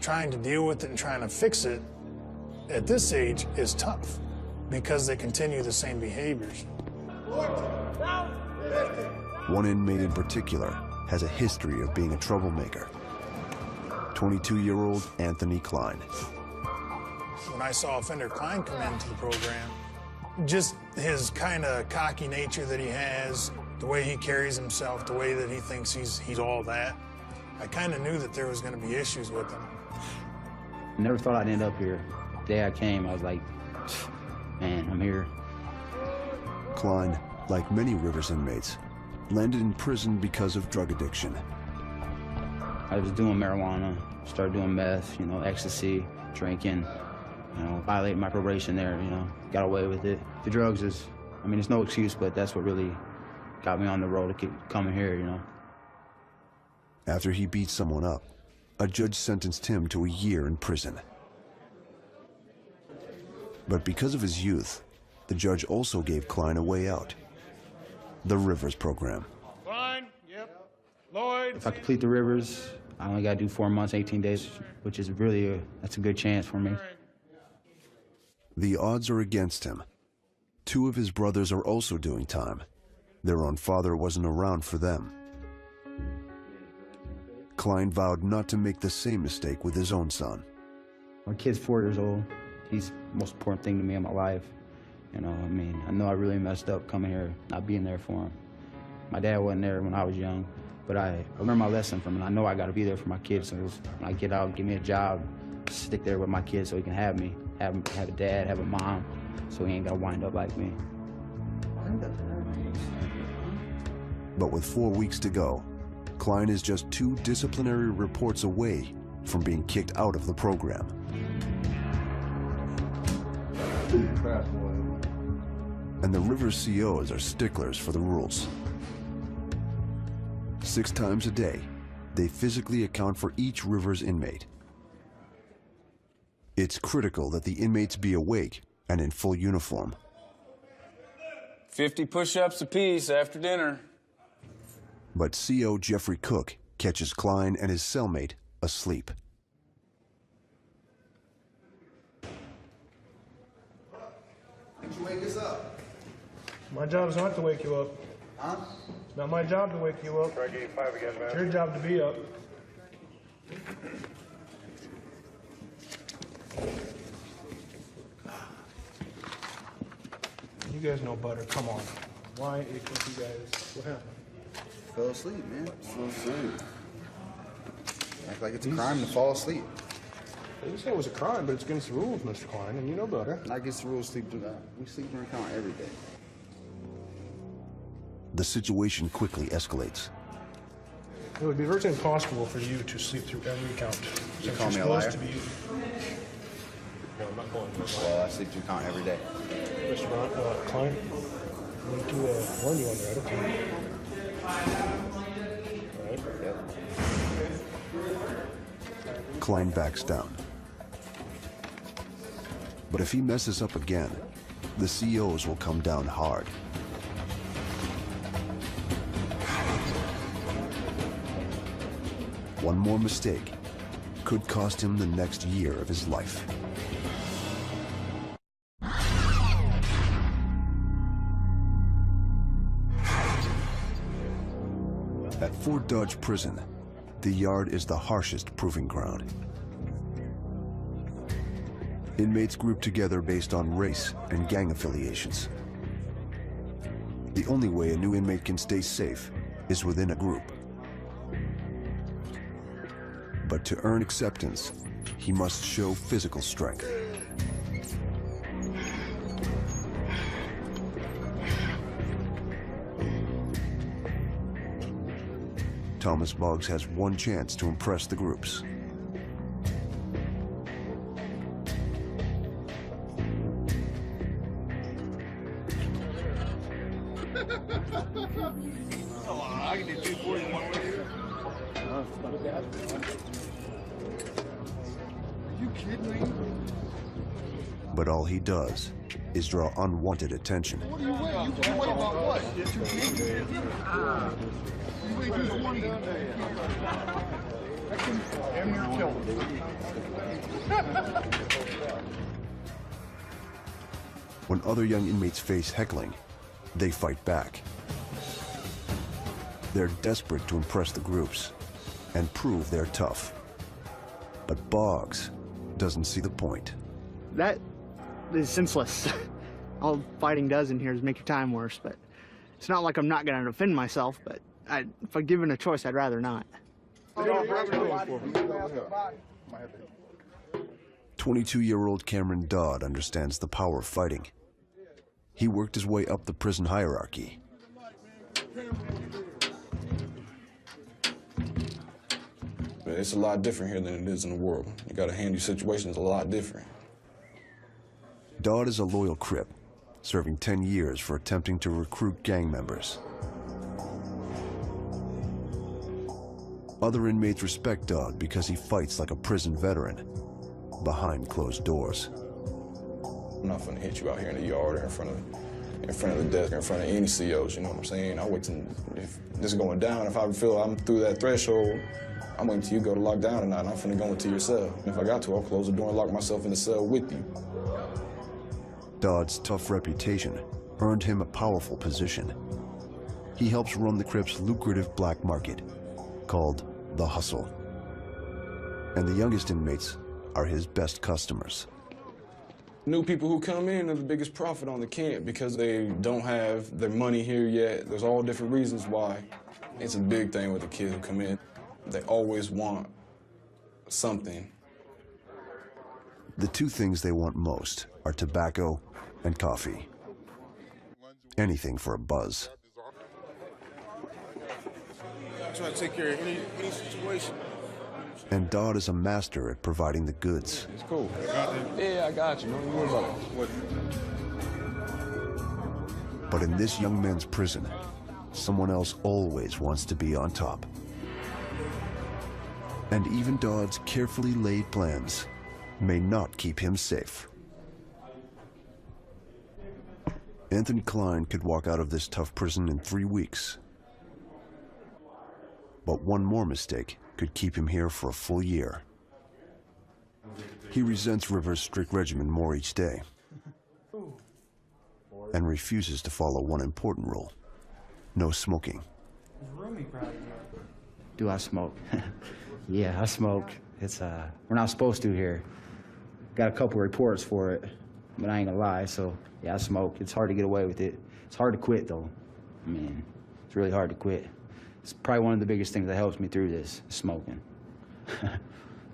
Trying to deal with it and trying to fix it at this age is tough because they continue the same behaviors. One inmate in particular has a history of being a troublemaker. 22-year-old Anthony Klein. When I saw Offender Klein come into the program, just his kind of cocky nature that he has, the way he carries himself, the way that he thinks he's all that, I kind of knew that there was going to be issues with him. Never thought I'd end up here. The day I came, I was like, man, I'm here. Klein, like many Rivers inmates, landed in prison because of drug addiction. I was doing marijuana, started doing meth, ecstasy, drinking, violating my probation there, got away with it. The drugs is, it's no excuse, but that's what really got me on the road to keep coming here, After he beat someone up, a judge sentenced him to a year in prison. But because of his youth, the judge also gave Klein a way out. The Rivers program. Klein, yep. Lloyd. If I complete the Rivers, I only got to do 4 months, 18 days, which is really, that's a good chance for me. The odds are against him. 2 of his brothers are also doing time. Their own father wasn't around for them. Klein vowed not to make the same mistake with his own son. My kid's 4 years old. He's the most important thing to me in my life. You know, I mean, I know I really messed up coming here, not being there for him. My dad wasn't there when I was young, but I learned my lesson from him. I know I got to be there for my kids. So when I get out, give me a job, stick there with my kids so he can have me, have a dad, have a mom, so he ain't got to wind up like me. But with 4 weeks to go, Klein is just 2 disciplinary reports away from being kicked out of the program. And the Rivers COs are sticklers for the rules. 6 times a day, they physically account for each Rivers inmate. It's critical that the inmates be awake and in full uniform. 50 push-ups apiece after dinner. But CO Jeffrey Cook catches Klein and his cellmate asleep. Did you wake us up? My job is not to wake you up. Huh? It's not my job to wake you up. Try getting 5 again, man. It's your job to be up. You guys know better. Come on. Why you guys? What happened? Fell asleep, man. Fell asleep. Act like it's a crime to fall asleep. I didn't say it was a crime, but it's against the rules, Mr. Klein, and you know better. Not against the rules. We sleep during count every day. The situation quickly escalates. It would be virtually impossible for you to sleep through every count. You call me a liar? No, I'm not going to. Well, I sleep through count every day. Mr. Klein, I need to warn you on that, okay? All right? Yep. Klein backs down. But if he messes up again, the COs will come down hard. One more mistake could cost him the next year of his life. At Fort Dodge Prison, the yard is the harshest proving ground. Inmates group together based on race and gang affiliations. The only way a new inmate can stay safe is within a group. But to earn acceptance, he must show physical strength. Thomas Boggs has one chance to impress the groups. But all he does is draw unwanted attention. What do you weigh? You weigh about what? 2 kgs? You weigh 220. That can damn near kill him. When other young inmates face heckling, they fight back. They're desperate to impress the groups and prove they're tough. But Boggs doesn't see the point. That is senseless. All fighting does in here is make your time worse, but it's not like I'm not going to defend myself, but if I'm given a choice, I'd rather not. 22-year-old Cameron Dodd understands the power of fighting. He worked his way up the prison hierarchy. It's a lot different here than it is in the world. You gotta handle situations a lot different. Dodd is a loyal Crip, serving 10 years for attempting to recruit gang members. Other inmates respect Dodd because he fights like a prison veteran, behind closed doors. I'm not gonna hit you out here in the yard or in front of the desk or in front of any COs, you know what I'm saying? I wait till, if this is going down, if I feel I'm through that threshold, I'm waiting till you go to lock down tonight, and I'm finna go into your cell. If I got to, I'll close the door and lock myself in the cell with you. Dodd's tough reputation earned him a powerful position. He helps run the Crips' lucrative black market, called the hustle. And the youngest inmates are his best customers. New people who come in are the biggest profit on the camp because they don't have their money here yet. There's all different reasons why. It's a big thing with the kids who come in. They always want something. The two things they want most are tobacco and coffee. Anything for a buzz. I try to take care of any situation. And Dodd is a master at providing the goods. It's cool. Yeah, I got you. Don't worry about it. But in this young man's prison, someone else always wants to be on top. And even Dodd's carefully laid plans may not keep him safe. Anthony Klein could walk out of this tough prison in 3 weeks. But one more mistake could keep him here for a full year. He resents Rivers' strict regimen more each day and refuses to follow one important rule: no smoking. Do I smoke? Yeah, I smoke. It's we're not supposed to here. Got a couple reports for it, but I ain't gonna lie. So yeah, I smoke. It's hard to get away with it. It's hard to quit though. I mean, it's really hard to quit. It's probably one of the biggest things that helps me through this, smoking.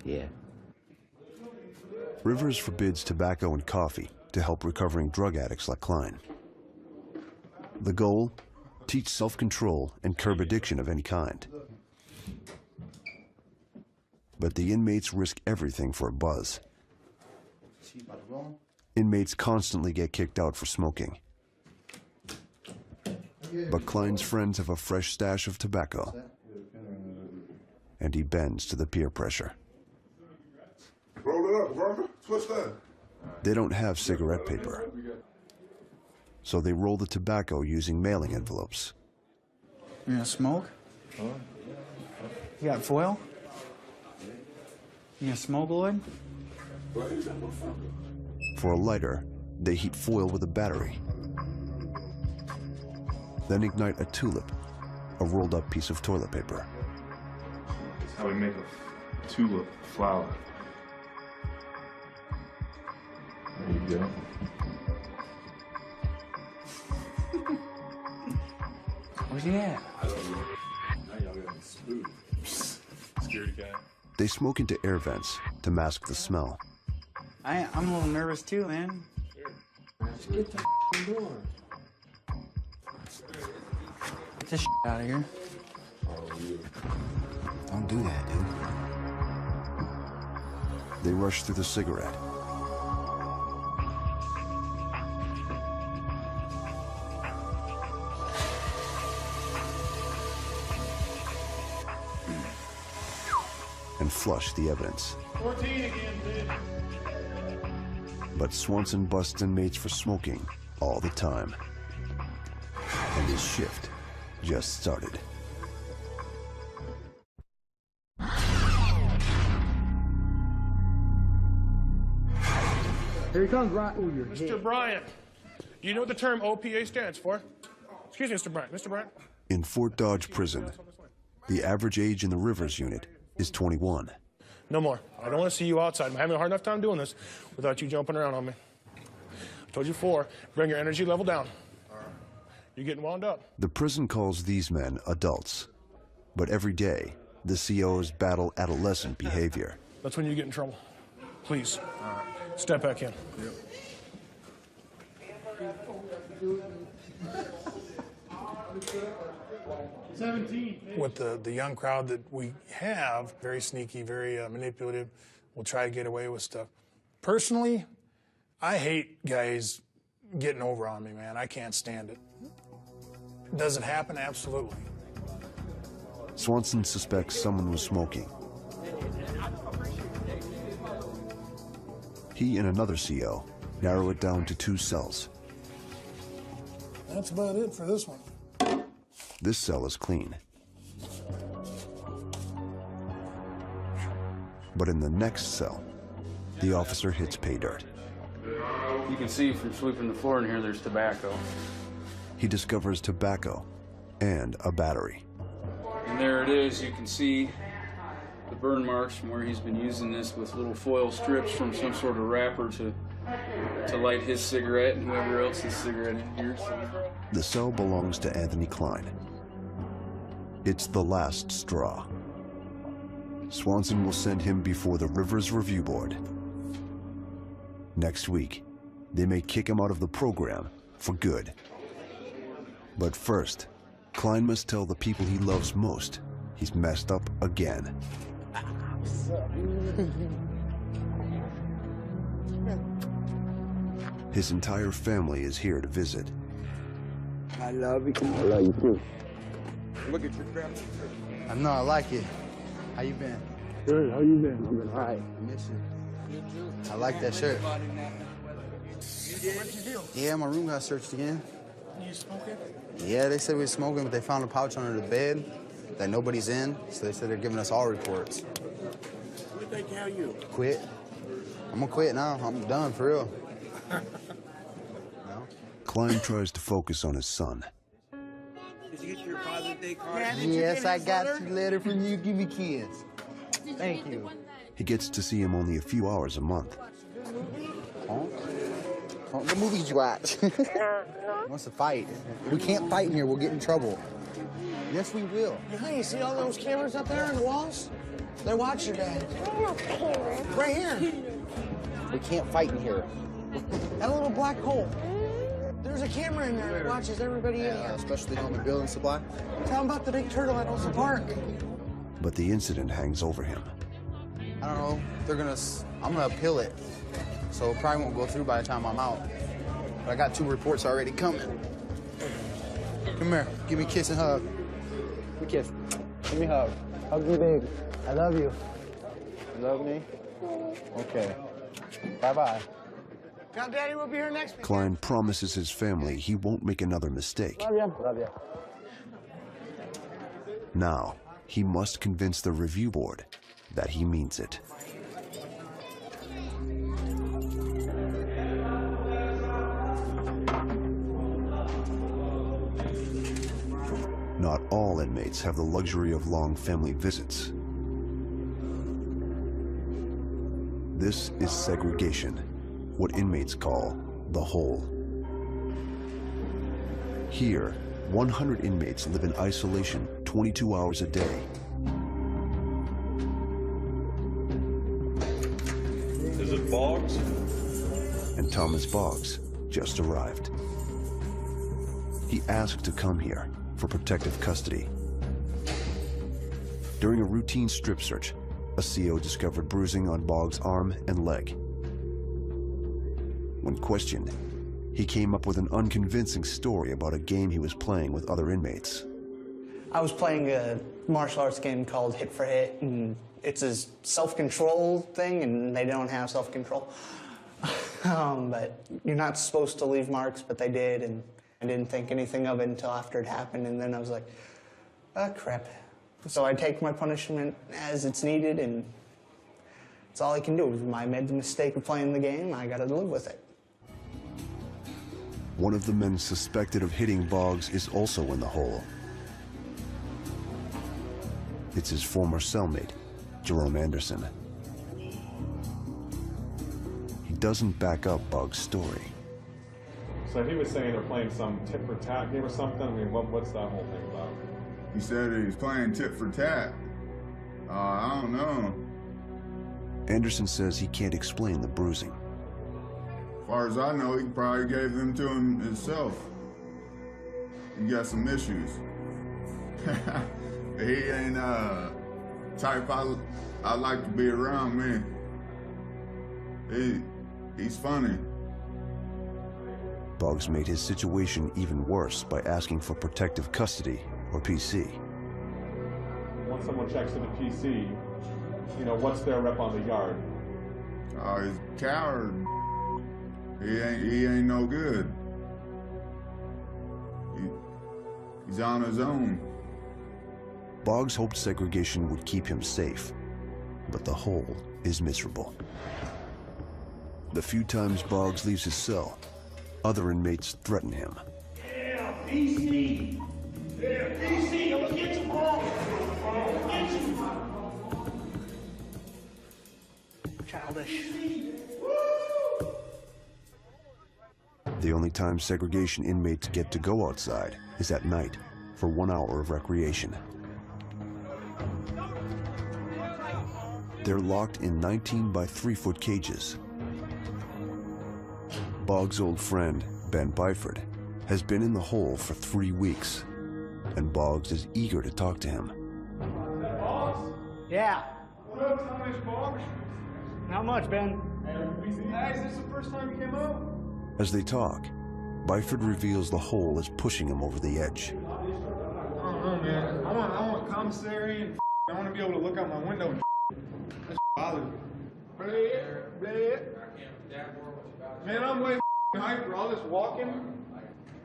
Yeah. Rivers forbids tobacco and coffee to help recovering drug addicts like Klein. The goal? Teach self-control and curb addiction of any kind. But the inmates risk everything for a buzz. Inmates constantly get kicked out for smoking. But Klein's friends have a fresh stash of tobacco, and he bends to the peer pressure. Roll it up, brother. Twist that. They don't have cigarette paper, so they roll the tobacco using mailing envelopes. You gonna smoke? You got foil? You gonna smoke, Lloyd? For a lighter, they heat foil with a battery. Then ignite a tulip, a rolled up piece of toilet paper. That's how we make a tulip flower. There you go. Where's he at? I don't know. Now y'all got me spooked. Security guy. They smoke into air vents to mask the smell. I'm a little nervous too, man. Let's get the door. Get this out of here. Don't do that, dude. They rush through the cigarette. And flush the evidence. 14 again, dude. But Swanson busts inmates for smoking all the time. And his shift just started. Here he comes, Bryant. Ooh, you're Mr. Bryant, do you know what the term OPA stands for? Excuse me, Mr. Bryant. Mr. Bryant? In Fort Dodge Prison, the average age in the Rivers unit is 21. No more. I don't want to see you outside. I'm having a hard enough time doing this without you jumping around on me. I told you before, bring your energy level down. You're getting wound up. The prison calls these men adults, but every day, the COs battle adolescent behavior. That's when you get in trouble. Please, step back in. With the young crowd that we have, very sneaky, very manipulative, will try to get away with stuff. Personally, I hate guys getting over on me, man. I can't stand it. Does it happen? Absolutely. Swanson suspects someone was smoking. He and another CO narrow it down to 2 cells. That's about it for this one. This cell is clean. But in the next cell, the officer hits pay dirt. You can see from sweeping the floor in here, there's tobacco. He discovers tobacco and a battery. And there it is. You can see the burn marks from where he's been using this with little foil strips from some sort of wrapper to light his cigarette and whoever else's cigarette in here. The cell belongs to Anthony Klein. It's the last straw. Swanson will send him before the Rivers Review Board. Next week, they may kick him out of the program for good. But first, Klein must tell the people he loves most he's messed up again. His entire family is here to visit. I love you. I love you too. Look at your crap. I know, I like it. How you been? Good, how you been? I've been all right. I miss you. I like that shirt. Yeah, my room got searched again. You smoking? Yeah, they said we were smoking, but they found a pouch under the bed that nobody's in, so they said they're giving us all reports. What they tell you? Quit. I'm gonna quit now. I'm done, for real. Klein tries to focus on his son. Did you get your Father's Day card? Yes, I got your letter from you. Give me kids. Thank you. He gets to see him only a few hours a month. What movie did you watch? Wants to fight. We can't fight in here. We'll get in trouble. Yes, we will. Hey, you see all those cameras up there on the walls? They're watching your dad. Right here. We can't fight in here. That little black hole. There's a camera in there that watches everybody in here. Especially on the building supply. Tell them about the big turtle at Olsen Park. But the incident hangs over him. I don't know. I'm gonna appeal it. So it probably won't go through by the time I'm out. But I got 2 reports already coming. Come here. Give me a kiss and hug. Give me a kiss. Give me a hug. Hug me big. I love you. You love me? Okay. Bye-bye. Tell Daddy we'll be here next week. Klein promises his family he won't make another mistake. Love you. Love you. Now, he must convince the review board that he means it. Not all inmates have the luxury of long family visits. This is segregation, what inmates call the hole. Here, 100 inmates live in isolation 22 hours a day. Is it Boggs? And Thomas Boggs just arrived. He asked to come here for protective custody. During a routine strip search, a CO discovered bruising on Boggs' arm and leg. When questioned, he came up with an unconvincing story about a game he was playing with other inmates. I was playing a martial arts game called Hit for Hit, and it's a self-control thing, and they don't have self-control. But you're not supposed to leave marks, but they did, and I didn't think anything of it until after it happened, and then I was like, ah, crap. So I take my punishment as it's needed, and it's all I can do. I made the mistake of playing the game, I gotta live with it. One of the men suspected of hitting Boggs is also in the hole. It's his former cellmate, Jerome Anderson. He doesn't back up Boggs' story. So he was saying they're playing some tit for tat game or something. I mean, what's that whole thing about? He said he was playing tit for tat. I don't know. Anderson says he can't explain the bruising. As far as I know, he probably gave them to him himself. He got some issues. He ain't type I like to be around, man. He's funny. Boggs made his situation even worse by asking for protective custody, or PC. Once someone checks into PC, you know, what's their rep on the yard? He's a coward. He ain't no good. He's on his own. Boggs hoped segregation would keep him safe, but the hole is miserable. The few times Boggs leaves his cell, other inmates threaten him. Yeah, PC! Yeah, PC, I'm gonna get you, bro! I'm gonna get you! childish. The only time segregation inmates get to go outside is at night for 1 hour of recreation. They're locked in 19 by 3-foot cages. Boggs' old friend, Ben Byford, has been in the hole for 3 weeks, and Boggs is eager to talk to him. Yeah. Not much, Ben. Hey, is this the first time you came out? As they talk, Byford reveals the hole is pushing him over the edge. I don't know, man. I want commissary and I want to be able to look out my window and that's bothers me. Man, I'm way hyper. All this walking,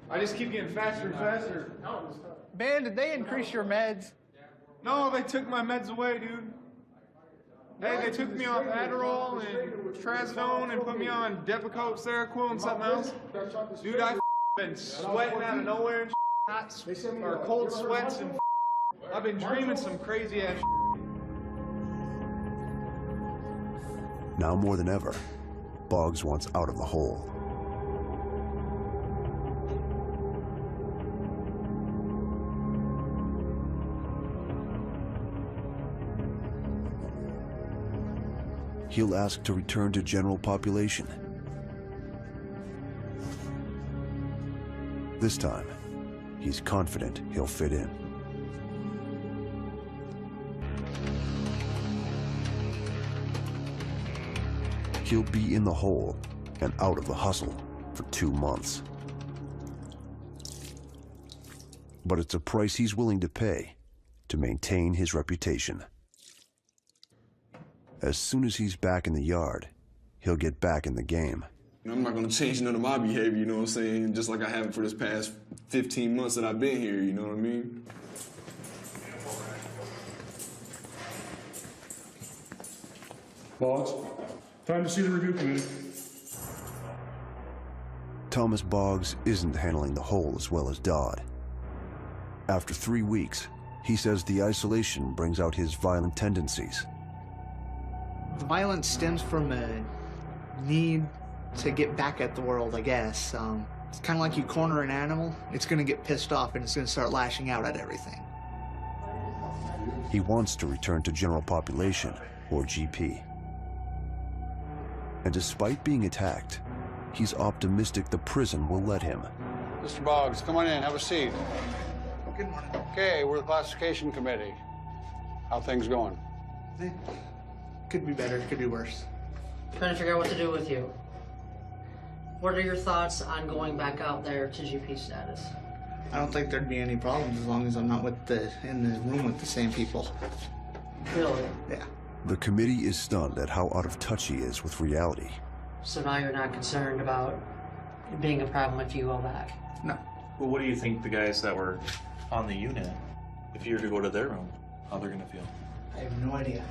I just keep getting faster and faster. Ben, did they increase your meds? No, they took my meds away, dude. Hey, they took me off Adderall and Trazodone and put me on Depakote, Seroquel, and something else. Dude, I've been sweating out of nowhere and hot or cold sweats and I've been dreaming some crazy ass. Now more than ever, Boggs wants out of the hole. He'll ask to return to general population. This time, he's confident he'll fit in. He'll be in the hole and out of the hustle for 2 months. But it's a price he's willing to pay to maintain his reputation. As soon as he's back in the yard, he'll get back in the game. I'm not gonna change none of my behavior, you know what I'm saying? Just like I haven't for this past 15 months that I've been here, you know what I mean? Boggs, time to see the review committee. Thomas Boggs isn't handling the hole as well as Dodd. After 3 weeks, he says the isolation brings out his violent tendencies. The violence stems from a need to get back at the world, I guess. It's kind of like you corner an animal, it's going to get pissed off and it's going to start lashing out at everything. He wants to return to general population, or GP. And despite being attacked, he's optimistic the prison will let him. Mr. Boggs, come on in, have a seat. Good morning. Okay, we're the classification committee. How things going? Could be better, could be worse. Trying to figure out what to do with you. What are your thoughts on going back out there to GP status? I don't think there'd be any problems as long as I'm not in the room with the same people. Really? Yeah. The committee is stunned at how out of touch he is with reality. So now you're not concerned about it being a problem if you go back? No. Well, what do you think the guys that were on the unit, if you were to go to their room, how they're gonna feel? I have no idea.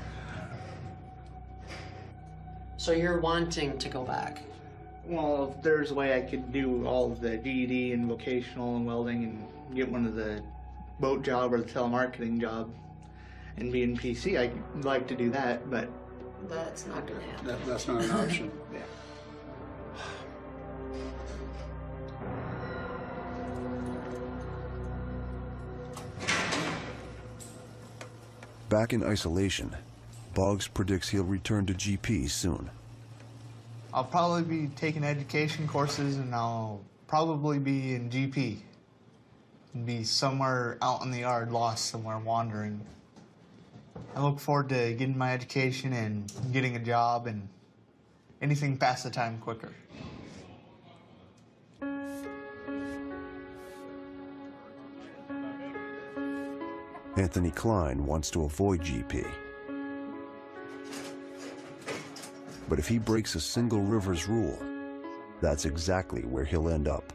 So you're wanting to go back? Well, if there's a way I could do all of the GED and vocational and welding and get one of the boat job or the telemarketing job and be in PC, I'd like to do that, but... That's not gonna happen. That's not an option. Yeah. Back in isolation, Boggs predicts he'll return to GP soon. I'll probably be taking education courses and I'll probably be in GP. And be somewhere out in the yard, lost somewhere, wandering. I look forward to getting my education and getting a job and anything past the time quicker. Anthony Klein wants to avoid GP. But if he breaks a single Rivers rule, that's exactly where he'll end up.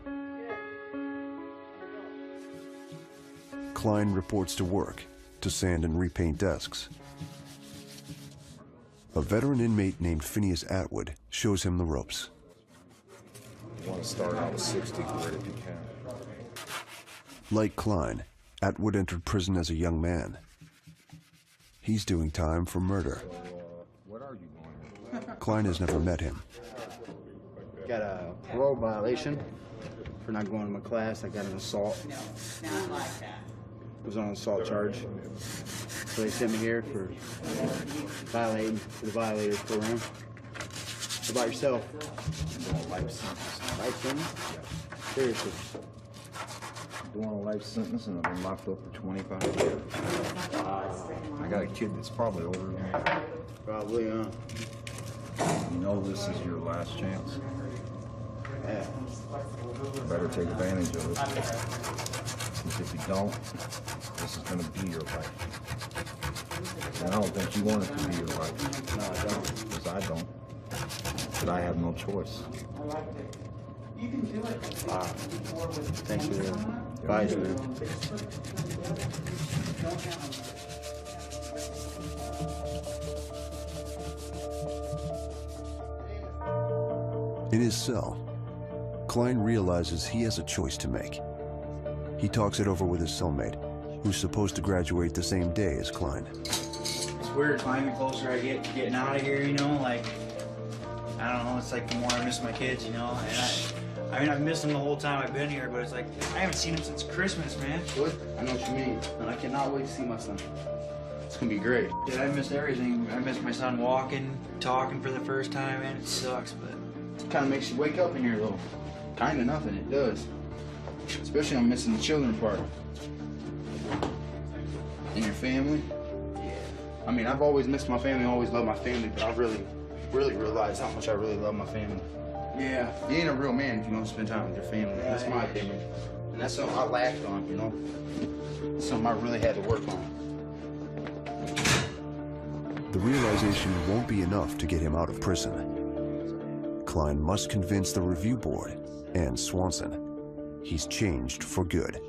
Klein reports to work, to sand and repaint desks. A veteran inmate named Phineas Atwood shows him the ropes. You want to start out with 60 grit if you can. Like Klein, Atwood entered prison as a young man. He's doing time for murder. What are you doing? Klein has never met him. Got a parole violation for not going to my class. I got an assault. Was on an assault charge. So they sent me here for violating the violators program. What about yourself? Life sentence. Life sentence? Seriously. Doing a life sentence and I've been locked up for 25 years. I got a kid that's probably older than me. Probably, huh? You know this is your last chance. Yeah. You better take advantage of it. Because if you don't, this is going to be your life. And I don't think you want it to be your life. No, I don't. Because I don't. But I have no choice. Thanks for the advice, man. In his cell, Klein realizes he has a choice to make. He talks it over with his cellmate, who's supposed to graduate the same day as Klein. It's weird, Klein, the closer I get to getting out of here, you know, like, I don't know, it's like the more I miss my kids, you know, and I mean, I've missed them the whole time I've been here, but it's like, I haven't seen them since Christmas, man. What? I know what you mean, and I cannot wait to see my son. It's gonna be great. Dude, I missed everything. I missed my son walking, talking for the first time, man. It sucks, but... It kind of makes you wake up in here a little. Kind of nothing, it does. Especially I'm missing the children part. And your family. Yeah. I mean, I've always missed my family, always loved my family, but I really realized how much I really love my family. Yeah. You ain't a real man if you don't spend time with your family. That's my opinion. And that's something I lacked on, you know? Something I really had to work on. The realization won't be enough to get him out of prison. Klein must convince the review board and Swanson he's changed for good.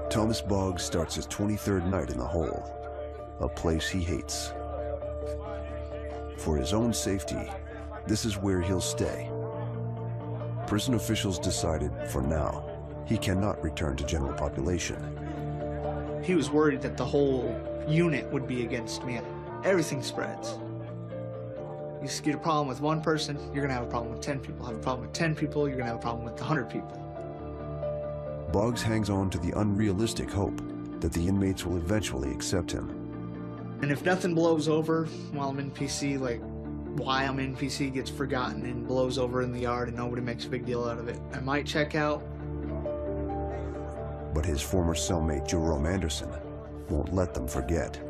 Thomas Boggs starts his 23rd night in the hole, a place he hates. For his own safety, this is where he'll stay. Prison officials decided, for now, he cannot return to general population. He was worried that the whole unit would be against me. Everything spreads. You get a problem with one person, you're gonna have a problem with 10 people. Have a problem with 10 people, you're gonna have a problem with 100 people. Boggs hangs on to the unrealistic hope that the inmates will eventually accept him. And if nothing blows over while I'm in PC, like why I'm in PC gets forgotten and blows over in the yard and nobody makes a big deal out of it, I might check out. But his former cellmate Jerome Anderson won't let them forget.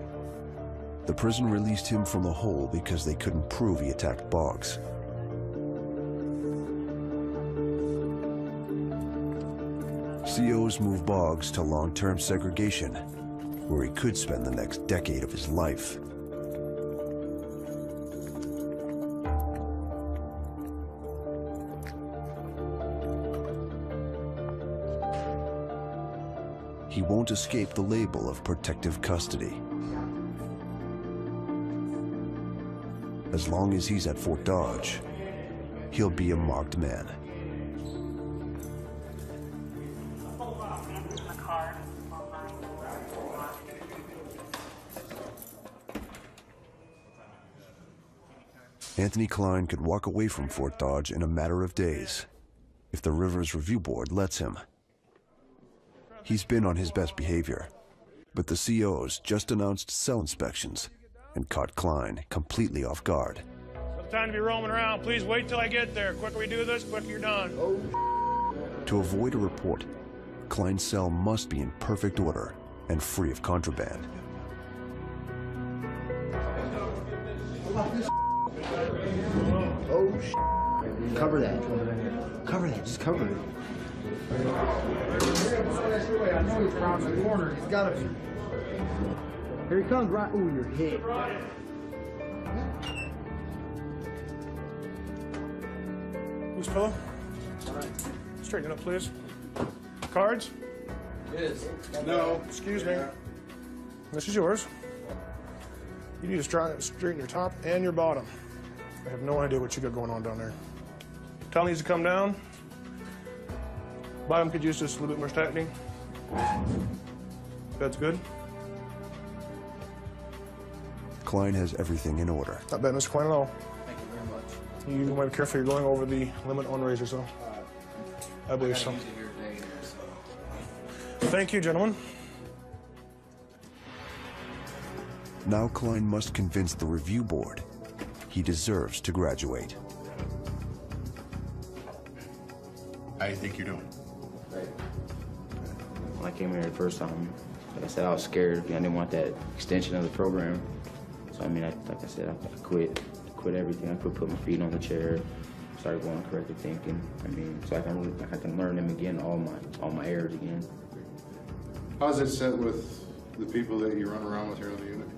The prison released him from the hole because they couldn't prove he attacked Boggs. COs move Boggs to long-term segregation, where he could spend the next decade of his life. He won't escape the label of protective custody. As long as he's at Fort Dodge, he'll be a marked man. Anthony Klein could walk away from Fort Dodge in a matter of days, if the Rivers Review Board lets him. He's been on his best behavior, but the COs just announced cell inspections and caught Klein completely off guard. No time to be roaming around. Please wait till I get there. Quicker we do this, quicker you're done. To avoid a report, Klein's cell must be in perfect order and free of contraband. Oh, cover that. Cover that. Just cover it. I know he's around the corner. He's got to be. Here he comes, right. Ooh, you're hit. Loose pillow. Straighten it up, please. Cards? Yes. No. Excuse me. This is yours. You need to straighten your top and your bottom. I have no idea what you got going on down there. Tell needs to come down. Bottom could use just a little bit more tightening. Bed's good? Klein has everything in order. Not bad, Mr. Klein, at all. Thank you very much. You might be careful, you're going over the limit on razors, though. I believe so. Thank you, gentlemen. Now Klein must convince the review board he deserves to graduate. How do you think you're doing? When I came here the first time, like I said, I was scared. I didn't want that extension of the program. So I mean, like I said, I quit everything. I put my feet on the chair, started going corrective thinking. I mean, so I can learn them again, all my errors again. How's it set with the people that you run around with here in the unit?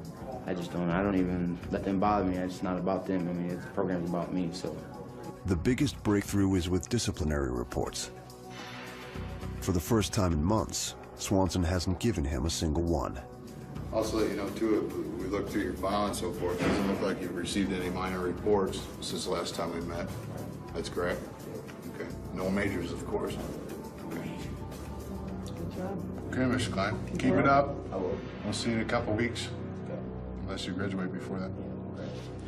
I don't even let them bother me. It's not about them. I mean, the program's about me, so. The biggest breakthrough is with disciplinary reports. For the first time in months, Swanson hasn't given him a single one. Also let you know, too, we looked through your file and so forth. It doesn't look like you've received any minor reports since the last time we met. That's correct? Okay. No majors, of course. Okay. Good job. Okay, Mr. Klein. Keep it up. I will. We'll see you in a couple weeks. Unless you graduate before that.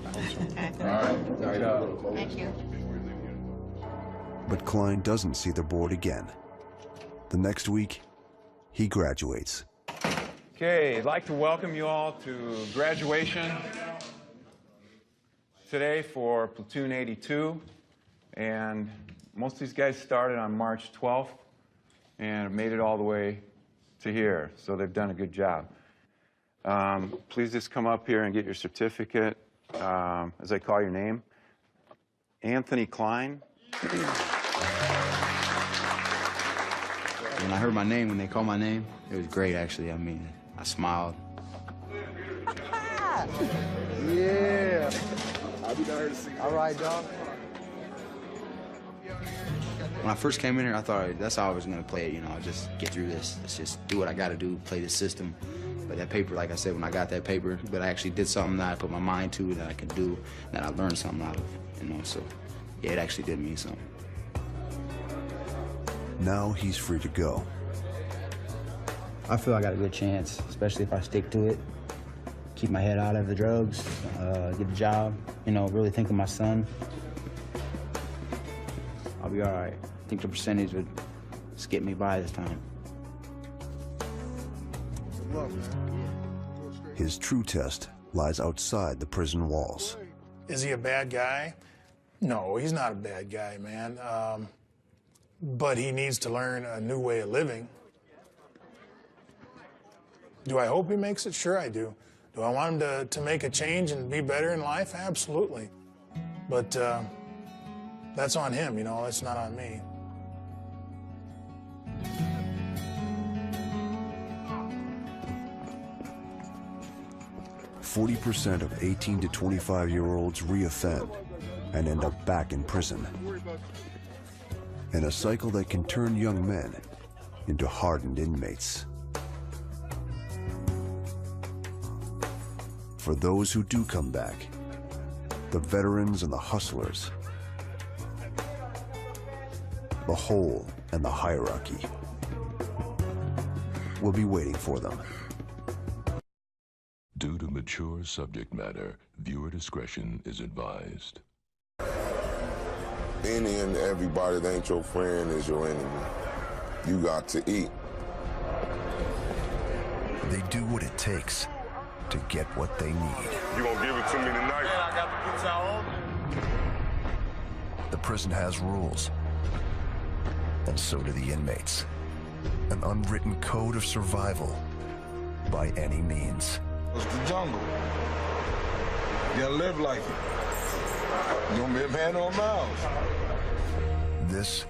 I hope so. All right. Thank you. But Klein doesn't see the board again. The next week, he graduates. Okay, I'd like to welcome you all to graduation today for Platoon 82. And most of these guys started on March 12th and made it all the way to here. So they've done a good job. Please just come up here and get your certificate. As I call your name, Anthony Klein. When I heard my name, when they called my name, it was great, actually. I mean, I smiled. Yeah. I'll be down here to see you. All right, dog. When I first came in here, I thought that's how I was going to play it, you know, just get through this. Let's just do what I got to do, play the system. But that paper, like I said, when I got that paper, but I actually did something that I put my mind to, that I could do, that I learned something out of, you know, so yeah, it actually did mean something. Now he's free to go. I feel I got a good chance, especially if I stick to it, keep my head out of the drugs, get a job, you know, really think of my son. I'll be all right. I think the percentage would just get me by this time. His true test lies outside the prison walls. Is he a bad guy? No, he's not a bad guy, man. But he needs to learn a new way of living. Do I hope he makes it? Sure I do. Do I want him to make a change and be better in life? Absolutely. But that's on him, you know, that's not on me. %40 of 18 to 25-year-olds reoffend and end up back in prison. In a cycle that can turn young men into hardened inmates. For those who do come back, the veterans and the hustlers, the hole and the hierarchy will be waiting for them. Due to mature subject matter, viewer discretion is advised. Any and everybody that ain't your friend is your enemy. You got to eat. They do what it takes to get what they need. You gonna give it to me tonight? I got the pizza on. The prison has rules, and so do the inmates. An unwritten code of survival by any means. It's the jungle. You gotta live like it. You don't be a man or a mouse. This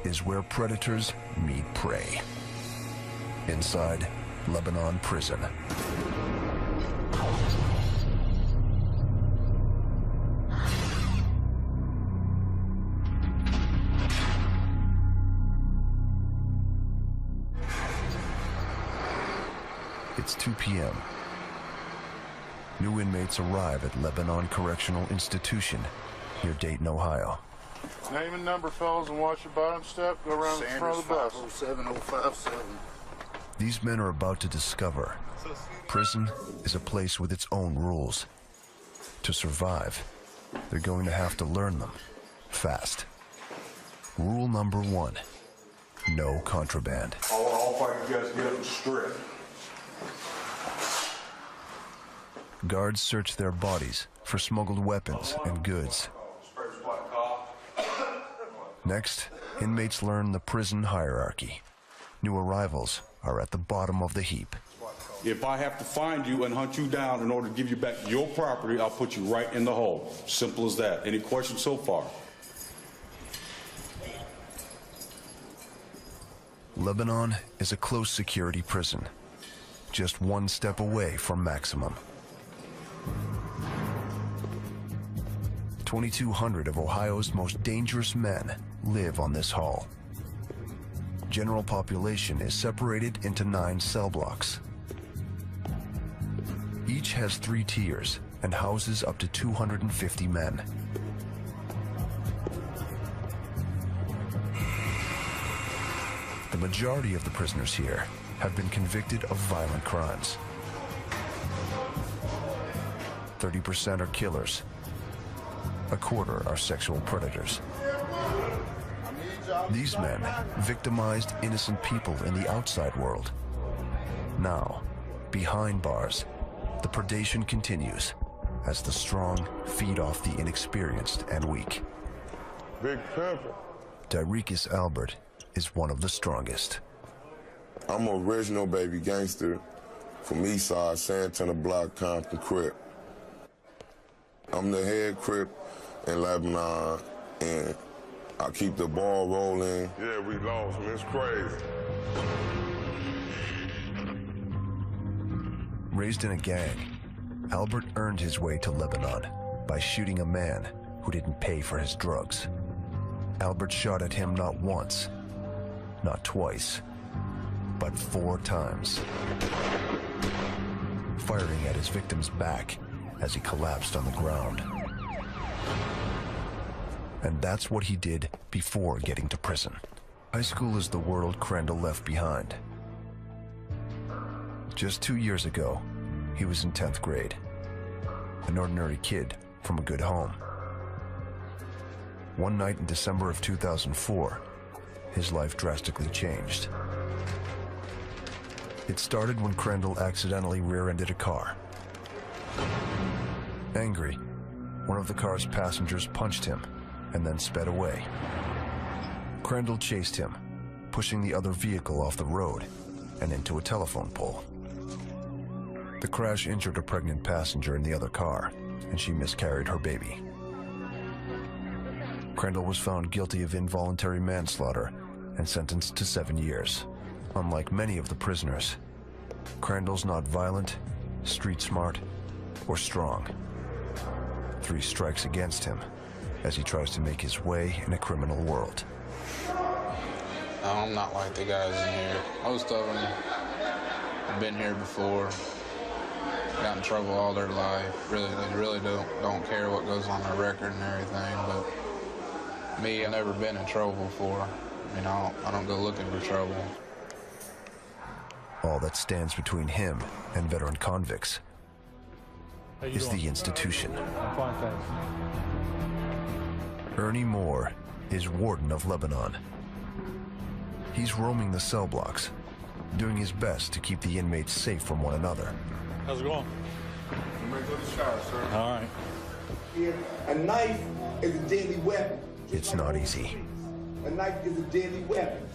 is where predators meet prey. Inside Lebanon prison. It's 2 p.m. New inmates arrive at Lebanon Correctional Institution near Dayton, Ohio. Name and number, fellas, and watch your bottom step. Go around the front of the bus. 507-057. These men are about to discover prison is a place with its own rules. To survive, they're going to have to learn them fast. Rule number 1, no contraband. All fight you guys get up and strip. Guards search their bodies for smuggled weapons and goods. Next, inmates learn the prison hierarchy. New arrivals are at the bottom of the heap. If I have to find you and hunt you down in order to give you back your property, I'll put you right in the hole. Simple as that. Any questions so far? Lebanon is a close security prison, just one step away from maximum. 2,200 of Ohio's most dangerous men live on this hall. General population is separated into 9 cell blocks. Each has 3 tiers and houses up to 250 men. The majority of the prisoners here have been convicted of violent crimes. 30% are killers. A quarter are sexual predators. These men victimized innocent people in the outside world. Now, behind bars, the predation continues as the strong feed off the inexperienced and weak. Big Pepper. Tyrekus Albert is one of the strongest. I'm an original baby gangster from Eastside, Santana Block, Compton, Crip. I'm the head Crip in Lebanon, and I keep the ball rolling. Yeah, we lost him. It's crazy. Raised in a gang, Albert earned his way to Lebanon by shooting a man who didn't pay for his drugs. Albert shot at him not once, not twice, but 4 times, firing at his victim's back as he collapsed on the ground. And that's what he did before getting to prison. High school is the world Crandall left behind. Just 2 years ago, he was in 10th grade, an ordinary kid from a good home. One night in December of 2004, his life drastically changed. It started when Crandall accidentally rear-ended a car. Angry, one of the car's passengers punched him and then sped away. Crandall chased him, pushing the other vehicle off the road and into a telephone pole. The crash injured a pregnant passenger in the other car, and she miscarried her baby. Crandall was found guilty of involuntary manslaughter and sentenced to 7 years. Unlike many of the prisoners, Crandall's not violent, street smart, or strong. 3 strikes against him as he tries to make his way in a criminal world. No, I'm not like the guys in here. Most of them have been here before, got in trouble all their life. They really don't care what goes on their record and everything. But me, I've never been in trouble before. I mean, I don't go looking for trouble. All that stands between him and veteran convicts is the institution. I'm fine, thanks. Ernie Moore is warden of Lebanon. He's roaming the cell blocks, doing his best to keep the inmates safe from one another. How's it going? You may go to the shower, sir. All right. A knife is a deadly weapon. It's not easy. A knife is a deadly weapon.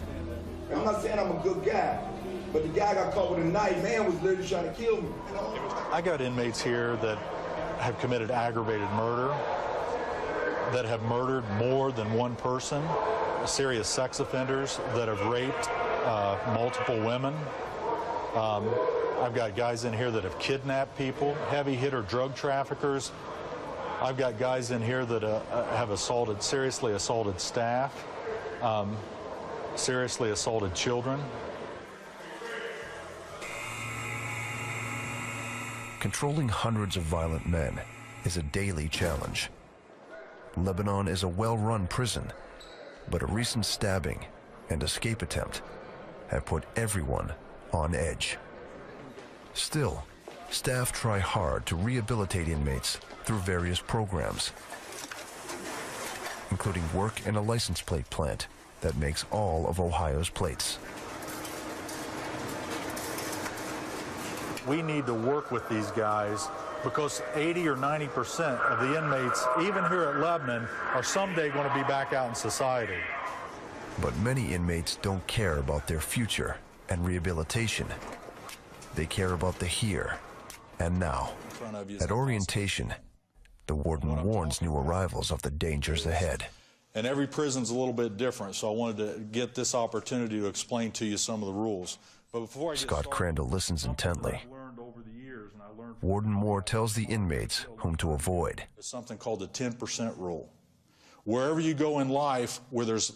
And I'm not saying I'm a good guy, but the guy got caught with a knife, man was literally trying to kill me. I got inmates here that have committed aggravated murder, that have murdered more than one person, serious sex offenders that have raped multiple women. I've got guys in here that have kidnapped people, heavy hitter drug traffickers. I've got guys in here that have seriously assaulted staff, seriously assaulted children. Controlling hundreds of violent men is a daily challenge. Lebanon is a well-run prison, but a recent stabbing and escape attempt have put everyone on edge. Still, staff try hard to rehabilitate inmates through various programs, including work in a license plate plant that makes all of Ohio's plates. We need to work with these guys because 80 or 90% of the inmates, even here at Lebanon, are someday going to be back out in society. But many inmates don't care about their future and rehabilitation. They care about the here and now. At orientation, the warden warns new arrivals of the dangers ahead. And every prison's a little bit different, so I wanted to get this opportunity to explain to you some of the rules. But before I get Scott Crandall listens intently. Warden Moore tells the inmates whom to avoid. It's something called the 10% rule. Wherever you go in life where there's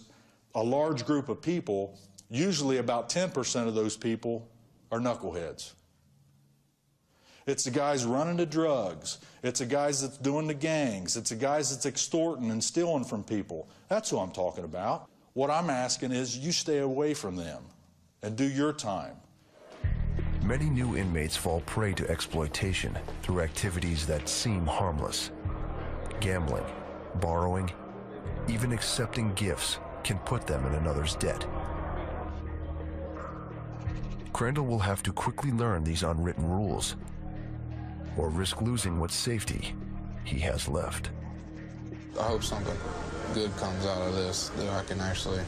a large group of people, usually about 10% of those people are knuckleheads. It's the guys running the drugs. It's the guys that's doing the gangs. It's the guys that's extorting and stealing from people. That's who I'm talking about. What I'm asking is you stay away from them and do your time. Many new inmates fall prey to exploitation through activities that seem harmless. Gambling, borrowing, even accepting gifts can put them in another's debt. Crandall will have to quickly learn these unwritten rules, or risk losing what safety he has left. I hope something good comes out of this, that I can actually